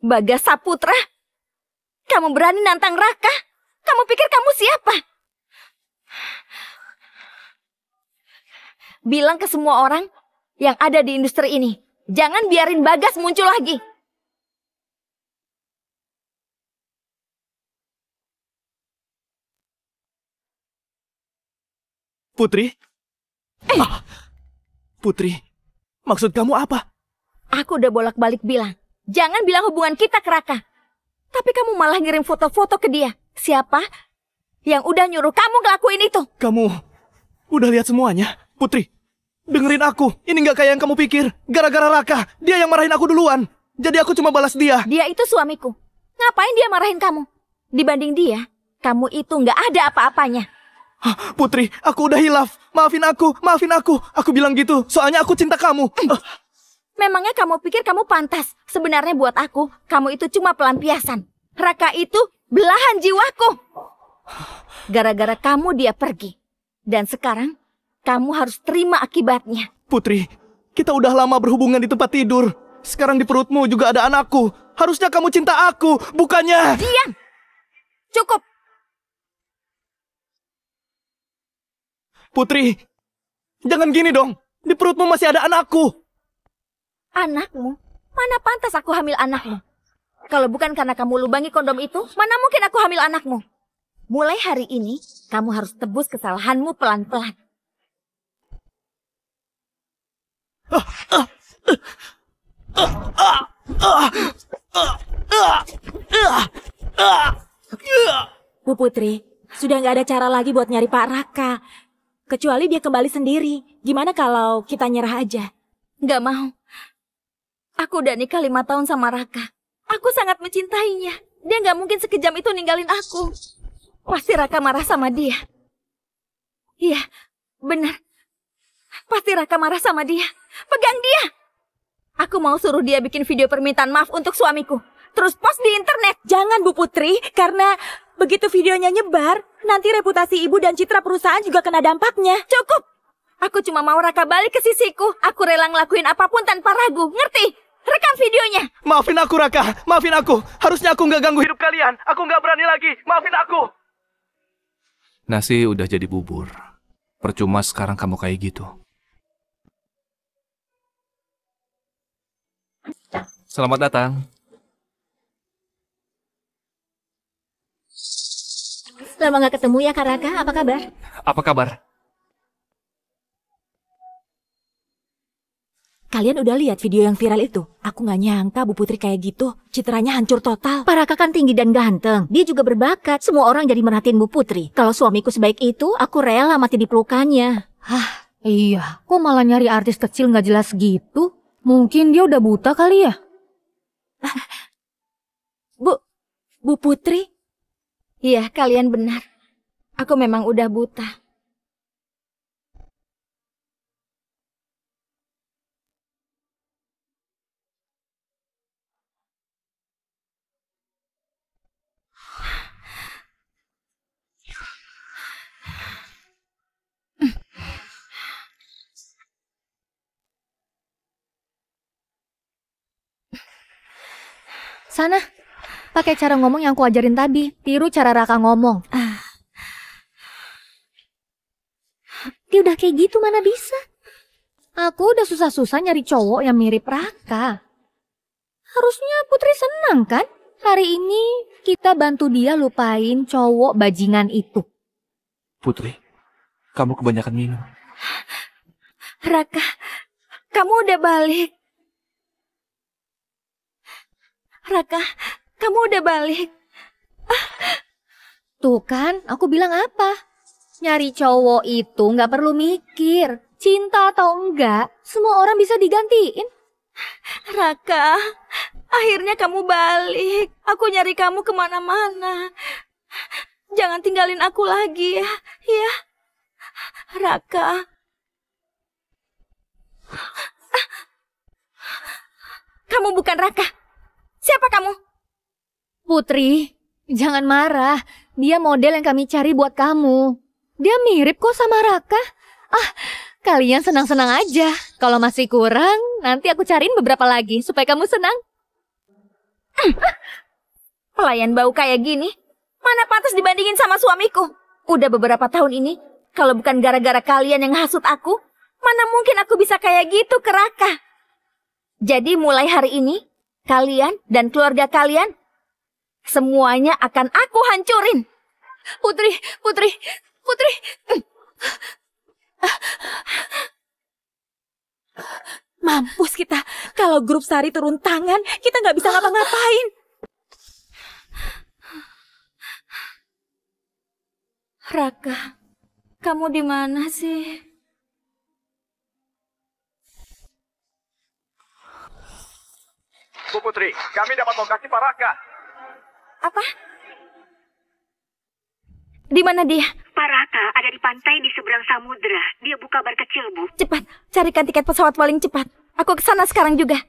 Bagas Saputra, kamu berani nantang Raka? Kamu pikir kamu siapa? Bilang ke semua orang yang ada di industri ini, jangan biarin Bagas muncul lagi. Putri? Putri, maksud kamu apa? Aku udah bolak-balik bilang, jangan bilang hubungan kita ke Raka. Tapi kamu malah ngirim foto-foto ke dia. Siapa yang udah nyuruh kamu ngelakuin itu? Kamu udah lihat semuanya? Putri, dengerin aku. Ini nggak kayak yang kamu pikir. Gara-gara Raka, dia yang marahin aku duluan. Jadi aku cuma balas dia. Dia itu suamiku. Ngapain dia marahin kamu? Dibanding dia, kamu itu nggak ada apa-apanya. Putri, aku udah hilaf. Maafin aku, maafin aku. Aku bilang gitu, soalnya aku cinta kamu. Memangnya kamu pikir kamu pantas? Sebenarnya buat aku, kamu itu cuma pelampiasan. Raka itu belahan jiwaku. Gara-gara kamu dia pergi. Dan sekarang, kamu harus terima akibatnya. Putri, kita udah lama berhubungan di tempat tidur. Sekarang di perutmu juga ada anakku. Harusnya kamu cinta aku, bukannya... Diam! Cukup! Putri, jangan gini dong. Di perutmu masih ada anakku. Anakmu? Mana pantas aku hamil anakmu? Kalau bukan karena kamu lubangi kondom itu, mana mungkin aku hamil anakmu? Mulai hari ini, kamu harus tebus kesalahanmu pelan-pelan. Bu Putri, sudah nggak ada cara lagi buat nyari Pak Raka. Kecuali dia kembali sendiri. Gimana kalau kita nyerah aja? Nggak mau. Aku udah nikah 5 tahun sama Raka. Aku sangat mencintainya. Dia nggak mungkin sekejam itu ninggalin aku. Pasti Raka marah sama dia. Iya, benar. Pasti Raka marah sama dia. Pegang dia. Aku mau suruh dia bikin video permintaan maaf untuk suamiku. Terus post di internet. Jangan Bu Putri, karena begitu videonya nyebar, nanti reputasi ibu dan citra perusahaan juga kena dampaknya. Cukup. Aku cuma mau Raka balik ke sisiku. Aku rela ngelakuin apapun tanpa ragu. Ngerti? Rekam videonya. Maafin aku, Raka. Maafin aku. Harusnya aku nggak ganggu hidup kalian. Aku nggak berani lagi. Maafin aku. Nasi udah jadi bubur. Percuma sekarang kamu kayak gitu. Selamat datang. Lama nggak ketemu ya Kak Raka, apa kabar? Apa kabar? Kalian udah lihat video yang viral itu? Aku nggak nyangka Bu Putri kayak gitu. Citranya hancur total. Pak Raka kan tinggi dan ganteng. Dia juga berbakat. Semua orang jadi merhatiin Bu Putri. Kalau suamiku sebaik itu, aku rela mati di pelukannya. Hah, iya. Kok malah nyari artis kecil nggak jelas gitu? Mungkin dia udah buta kali ya? Bu Putri? Iya, kalian benar. Aku memang udah buta. Sana, pakai cara ngomong yang aku ajarin tadi. Tiru cara Raka ngomong. Dia udah kayak gitu mana bisa? Aku udah susah-susah nyari cowok yang mirip Raka. Harusnya Putri senang kan? Hari ini kita bantu dia lupain cowok bajingan itu. Putri, kamu kebanyakan minum. Raka, kamu udah balik. Raka, kamu udah balik. Tuh kan, aku bilang apa? Nyari cowok itu nggak perlu mikir. Cinta atau enggak, semua orang bisa digantiin. Raka, akhirnya kamu balik. Aku nyari kamu kemana-mana. Jangan tinggalin aku lagi ya. Ya, Raka. Kamu bukan Raka. Siapa kamu? Putri, jangan marah. Dia model yang kami cari buat kamu. Dia mirip kok sama Raka. Kalian senang-senang aja. Kalau masih kurang, nanti aku cariin beberapa lagi supaya kamu senang. Pelayan bau kayak gini, mana pantas dibandingin sama suamiku. Udah beberapa tahun ini, kalau bukan gara-gara kalian yang hasut aku, mana mungkin aku bisa kayak gitu ke Raka. Jadi mulai hari ini, kalian dan keluarga kalian, semuanya akan aku hancurin. Putri. Mampus kita. Kalau grup Sari turun tangan, kita nggak bisa ngapa-ngapain. Raka, kamu di mana sih? Bu Putri, kami dapat lokasi Pak Raka. Apa? Di mana dia? Pak Raka ada di pantai di seberang samudera. Dia buka bar kecil, Bu. Cepat, carikan tiket pesawat paling cepat. Aku ke sana sekarang juga.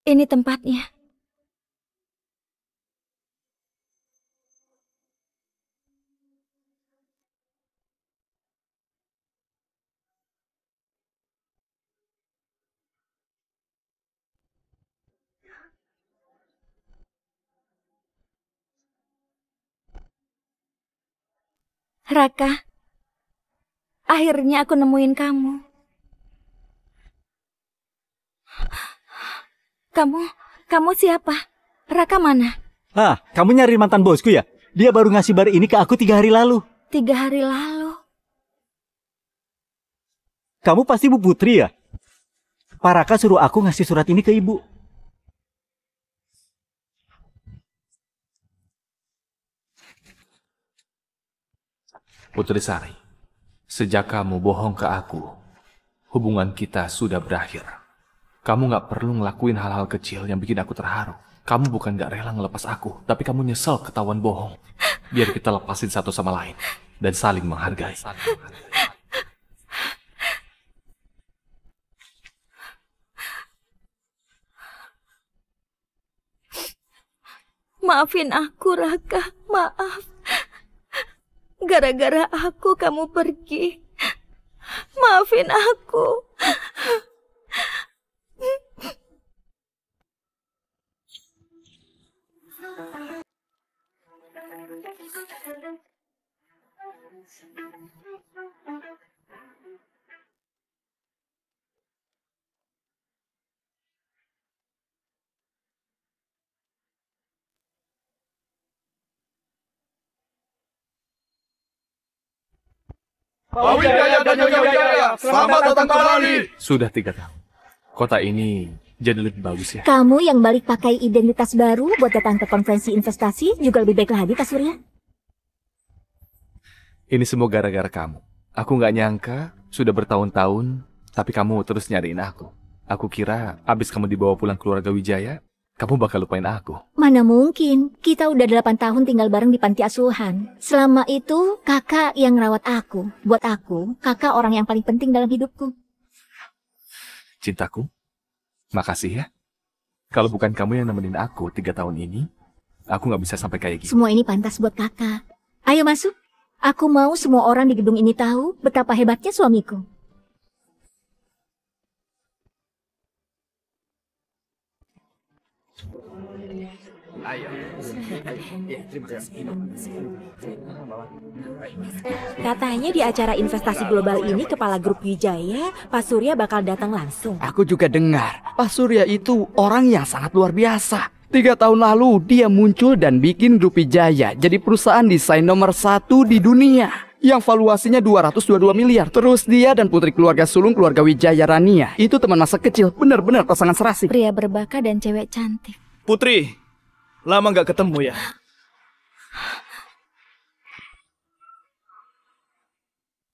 Ini tempatnya. Raka, akhirnya aku nemuin kamu. Kamu siapa? Raka mana? Kamu nyari mantan bosku ya? Dia baru ngasih bar ini ke aku 3 hari lalu. 3 hari lalu? Kamu pasti Bu Putri ya? Pak Raka suruh aku ngasih surat ini ke ibu. Putri Sari, sejak kamu bohong ke aku, hubungan kita sudah berakhir. Kamu gak perlu ngelakuin hal-hal kecil yang bikin aku terharu. Kamu bukan gak rela ngelepas aku, tapi kamu nyesel ketahuan bohong. Biar kita lepasin satu sama lain dan saling menghargai. Maafin aku, Raka. Maaf. Gara-gara aku kamu pergi. Maafin aku. Pak Wijaya dan Nyonya Wijaya, selamat datang kembali. Sudah 3 tahun. Kota ini jadi lebih bagus ya. Kamu yang balik pakai identitas baru buat datang ke konferensi investasi juga lebih baik lagi, Kak Surya. Ini semua gara-gara kamu. Aku nggak nyangka sudah bertahun-tahun, tapi kamu terus nyariin aku. Aku kira abis kamu dibawa pulang keluarga Wijaya, kamu bakal lupain aku. Mana mungkin, kita udah 8 tahun tinggal bareng di panti asuhan. Selama itu, kakak yang rawat aku. Buat aku, kakak orang yang paling penting dalam hidupku. Cintaku, makasih ya. Kalau bukan kamu yang nemenin aku 3 tahun ini, aku nggak bisa sampai kayak gini. Semua ini pantas buat kakak. Ayo masuk. Aku mau semua orang di gedung ini tahu betapa hebatnya suamiku. Ayo. Ya, terima kasih. Katanya di acara investasi global ini Kepala Grup Wijaya, Pak Surya bakal datang langsung. Aku juga dengar, Pak Surya itu orang yang sangat luar biasa. 3 tahun lalu dia muncul dan bikin Grup Wijaya jadi perusahaan desain nomor 1 di dunia yang valuasinya 222 miliar. Terus dia dan putri keluarga sulung keluarga Wijaya Rania itu teman masa kecil, benar-benar pasangan serasi. Pria berbakat dan cewek cantik. Putri, lama nggak ketemu ya?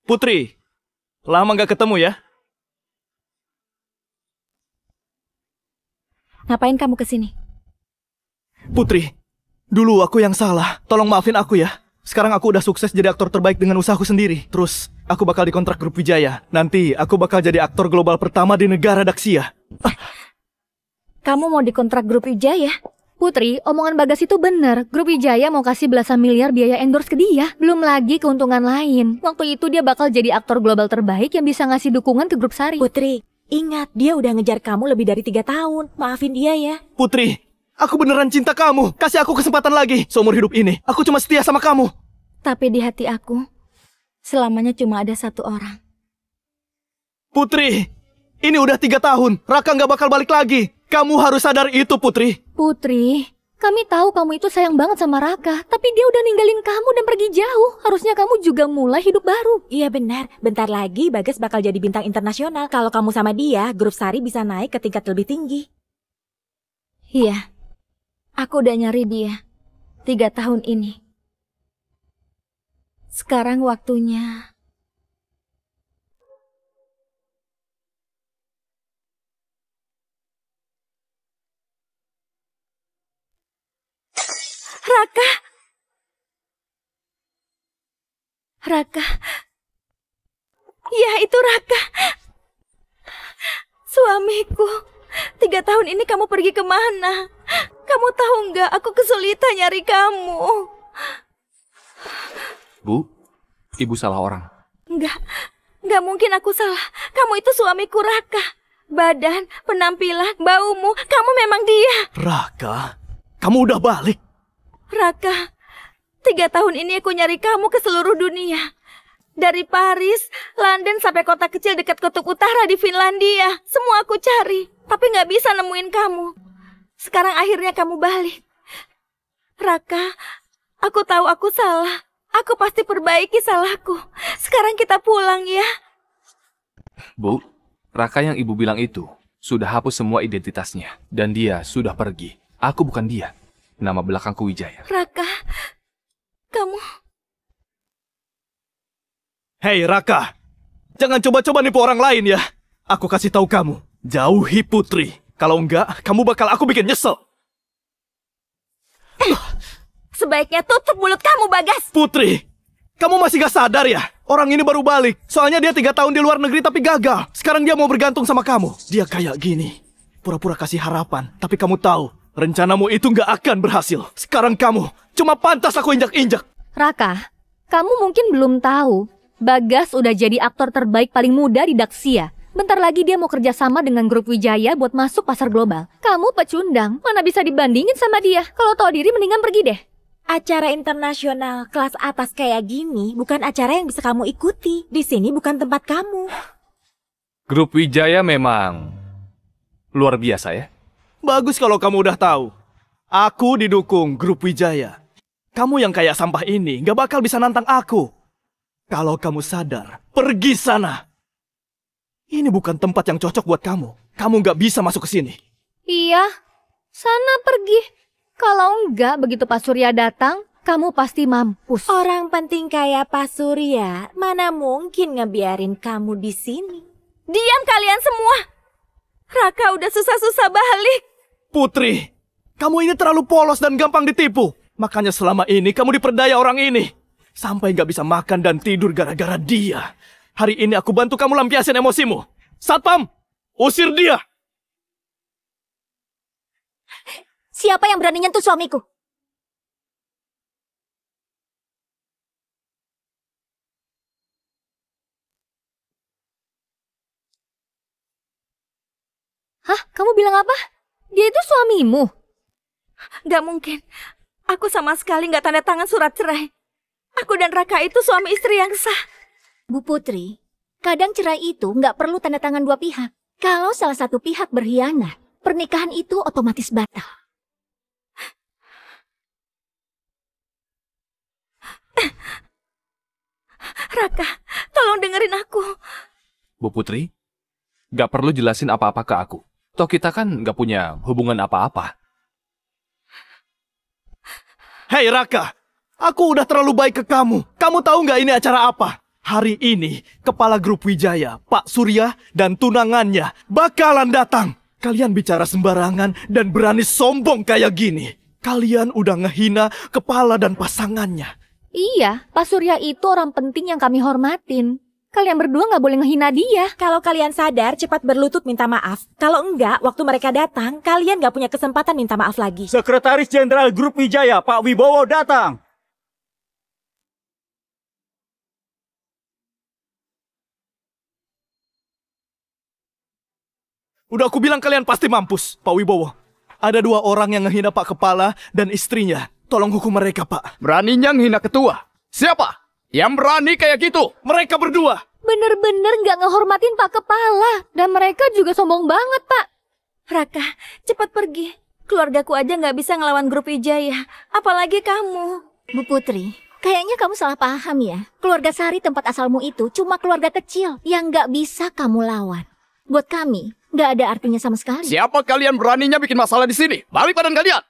Putri, lama nggak ketemu ya? Ngapain kamu kesini? Putri, dulu aku yang salah. Tolong maafin aku ya. Sekarang aku udah sukses jadi aktor terbaik dengan usahaku sendiri. Terus, aku bakal dikontrak Grup Wijaya. Nanti, aku bakal jadi aktor global pertama di negara Daxia. Kamu mau dikontrak Grup Wijaya? Putri, omongan Bagas itu bener. Grup Wijaya mau kasih belasan miliar biaya endorse ke dia. Belum lagi keuntungan lain. Waktu itu dia bakal jadi aktor global terbaik yang bisa ngasih dukungan ke Grup Sari. Putri, ingat dia udah ngejar kamu lebih dari 3 tahun. Maafin dia ya. Putri, aku beneran cinta kamu. Kasih aku kesempatan lagi. Seumur hidup ini, aku cuma setia sama kamu. Tapi di hati aku, selamanya cuma ada satu orang. Putri, ini udah 3 tahun. Raka nggak bakal balik lagi. Kamu harus sadar itu, Putri. Putri, kami tahu kamu itu sayang banget sama Raka, tapi dia udah ninggalin kamu dan pergi jauh. Harusnya kamu juga mulai hidup baru. Iya benar, bentar lagi Bagas bakal jadi bintang internasional. Kalau kamu sama dia, Grup Sari bisa naik ke tingkat lebih tinggi. Iya, aku udah nyari dia 3 tahun ini. Sekarang waktunya. Raka. Raka. Ya, itu Raka. Suamiku. 3 tahun ini kamu pergi kemana? Kamu tahu nggak, aku kesulitan nyari kamu. Bu, ibu salah orang. Nggak mungkin aku salah. Kamu itu suamiku, Raka. Badan, penampilan, baumu, kamu memang dia. Raka, kamu udah balik. Raka, 3 tahun ini aku nyari kamu ke seluruh dunia. Dari Paris, London sampai kota kecil dekat kutub utara di Finlandia. Semua aku cari, tapi nggak bisa nemuin kamu. Sekarang akhirnya kamu balik. Raka, aku tahu aku salah. Aku pasti perbaiki salahku. Sekarang kita pulang ya. Bu, Raka yang ibu bilang itu sudah hapus semua identitasnya. Dan dia sudah pergi. Aku bukan dia. Nama belakangku Wijaya. Raka, kamu... Hei Raka, jangan coba-coba nipu orang lain ya. Aku kasih tahu kamu, jauhi Putri. Kalau enggak, kamu bakal aku bikin nyesel. Sebaiknya tutup mulut kamu, Bagas. Putri, kamu masih gak sadar ya? Orang ini baru balik. Soalnya dia 3 tahun di luar negeri tapi gagal. Sekarang dia mau bergantung sama kamu. Dia kayak gini. Pura-pura kasih harapan. Tapi kamu tahu, Rencanamu itu nggak akan berhasil. Sekarang kamu cuma pantas aku injak-injak. Raka, kamu mungkin belum tahu, Bagas udah jadi aktor terbaik paling muda di Daxia. Bentar lagi dia mau kerjasama dengan grup Wijaya buat masuk pasar global. Kamu pecundang, mana bisa dibandingin sama dia? Kalau tahu diri mendingan pergi deh. Acara internasional kelas atas kayak gini bukan acara yang bisa kamu ikuti. Di sini bukan tempat kamu. Grup Wijaya memang luar biasa ya. Bagus kalau kamu udah tahu. Aku didukung grup Wijaya. Kamu yang kayak sampah ini nggak bakal bisa nantang aku. Kalau kamu sadar, pergi sana. Ini bukan tempat yang cocok buat kamu. Kamu nggak bisa masuk ke sini. Iya, sana pergi. Kalau enggak, begitu Pak Surya datang, kamu pasti mampus. Orang penting kayak Pak Surya, mana mungkin ngebiarin kamu di sini. Diam kalian semua. Raka udah susah-susah balik. Putri, kamu ini terlalu polos dan gampang ditipu. Makanya selama ini kamu diperdaya orang ini. Sampai nggak bisa makan dan tidur gara-gara dia. Hari ini aku bantu kamu lampiasin emosimu. Satpam, usir dia. Siapa yang berani nyentuh suamiku? Hah? Kamu bilang apa? Dia itu suamimu? Gak mungkin. Aku sama sekali gak tanda tangan surat cerai. Aku dan Raka itu suami istri yang sah. Bu Putri, kadang cerai itu nggak perlu tanda tangan dua pihak. Kalau salah satu pihak berkhianat, pernikahan itu otomatis batal. Raka, tolong dengerin aku. Bu Putri, nggak perlu jelasin apa-apa ke aku. Toh kita kan nggak punya hubungan apa-apa. Hei Raka, aku udah terlalu baik ke kamu. Kamu tahu nggak ini acara apa? Hari ini, kepala grup Wijaya, Pak Surya, dan tunangannya bakalan datang. Kalian bicara sembarangan dan berani sombong kayak gini. Kalian udah ngehina kepala dan pasangannya. Iya, Pak Surya itu orang penting yang kami hormatin. Kalian berdua nggak boleh ngehina dia. Kalau kalian sadar, cepat berlutut minta maaf. Kalau enggak, waktu mereka datang, kalian nggak punya kesempatan minta maaf lagi. Sekretaris Jenderal Grup Wijaya, Pak Wibowo datang. Udah aku bilang kalian pasti mampus, Pak Wibowo. Ada dua orang yang ngehina Pak Kepala dan istrinya. Tolong hukum mereka, Pak. Beraninya ngehina ketua? Siapa? Yang berani kayak gitu? Mereka berdua. Bener-bener nggak ngehormatin Pak Kepala. Dan mereka juga sombong banget, Pak. Raka, cepat pergi. Keluargaku aja nggak bisa ngelawan grup Wijaya. Apalagi kamu. Bu Putri, kayaknya kamu salah paham ya. Keluarga Sari tempat asalmu itu cuma keluarga kecil yang nggak bisa kamu lawan. Buat kami, nggak ada artinya sama sekali. Siapa kalian beraninya bikin masalah di sini? Balik badan kalian!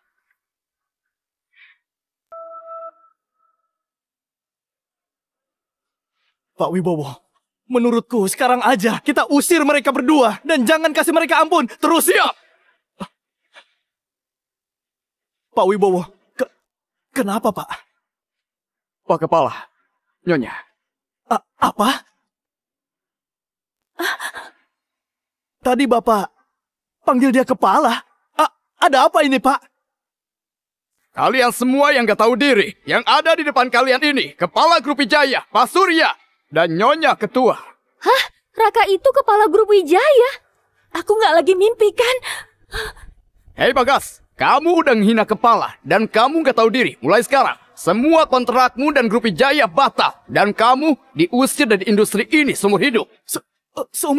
Pak Wibowo, menurutku sekarang aja kita usir mereka berdua. Dan jangan kasih mereka ampun. Terus siap! Pak Wibowo, kenapa Pak? Pak Kepala, Nyonya. Apa? Tadi Bapak panggil dia kepala. Ada apa ini, Pak? Kalian semua yang gak tahu diri, yang ada di depan kalian ini, Kepala Grup Wijaya, Pak Surya, dan Nyonya Ketua. Hah? Raka itu kepala grup Wijaya? Aku gak lagi mimpi kan? Hei Bagas, kamu udah ngehina kepala, dan kamu gak tahu diri. Mulai sekarang, semua kontrakmu dan Grup Wijaya batal. Dan kamu diusir dari industri ini seumur hidup.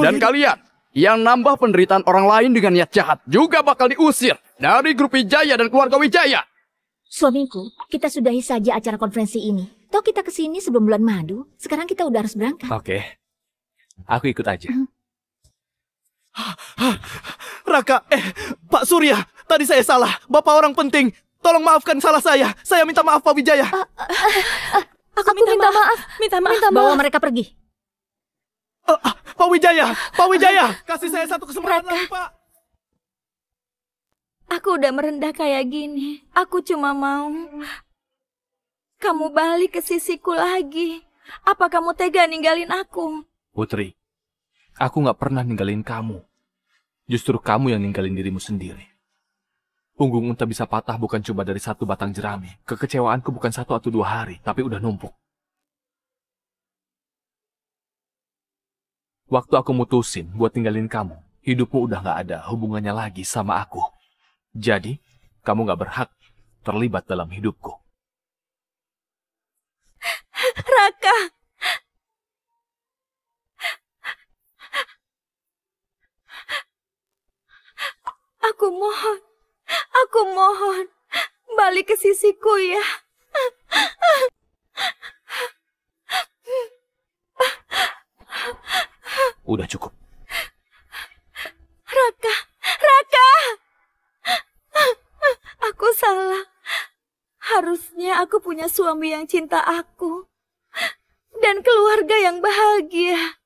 Dan kalian yang nambah penderitaan orang lain dengan niat jahat juga bakal diusir dari Grup Wijaya dan keluarga Wijaya. Suamiku, kita sudahi saja acara konferensi ini. Toh kita kesini sebelum bulan madu, sekarang kita udah harus berangkat. Oke, aku ikut aja. Raka, Pak Surya, tadi saya salah. Bapak orang penting, tolong maafkan salah saya. Saya minta maaf Pak Wijaya. Aku minta maaf. Minta maaf. Bawa mereka pergi. Pak Wijaya, kasih saya satu kesempatan lagi, Pak. Aku udah merendah kayak gini. Aku cuma mau kamu balik ke sisiku lagi. Apa kamu tega ninggalin aku? Putri, aku gak pernah ninggalin kamu. Justru kamu yang ninggalin dirimu sendiri. Punggung unta bisa patah bukan cuma dari satu batang jerami. Kekecewaanku bukan 1 atau 2 hari, tapi udah numpuk. Waktu aku mutusin buat tinggalin kamu, hidupmu udah gak ada hubungannya lagi sama aku. Jadi, kamu gak berhak terlibat dalam hidupku. Raka! Aku mohon, balik ke sisiku ya. Udah cukup. Raka! Aku salah. Harusnya aku punya suami yang cinta aku. Dan keluarga yang bahagia.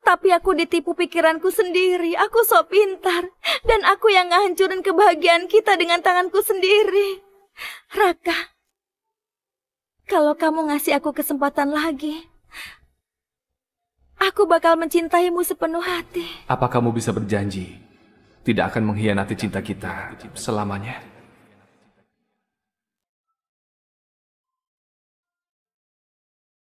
Tapi aku ditipu pikiranku sendiri. Aku sok pintar. Dan aku yang ngehancurin kebahagiaan kita dengan tanganku sendiri. Raka, kalau kamu ngasih aku kesempatan lagi, aku bakal mencintaimu sepenuh hati. Apa kamu bisa berjanji tidak akan mengkhianati cinta kita selamanya?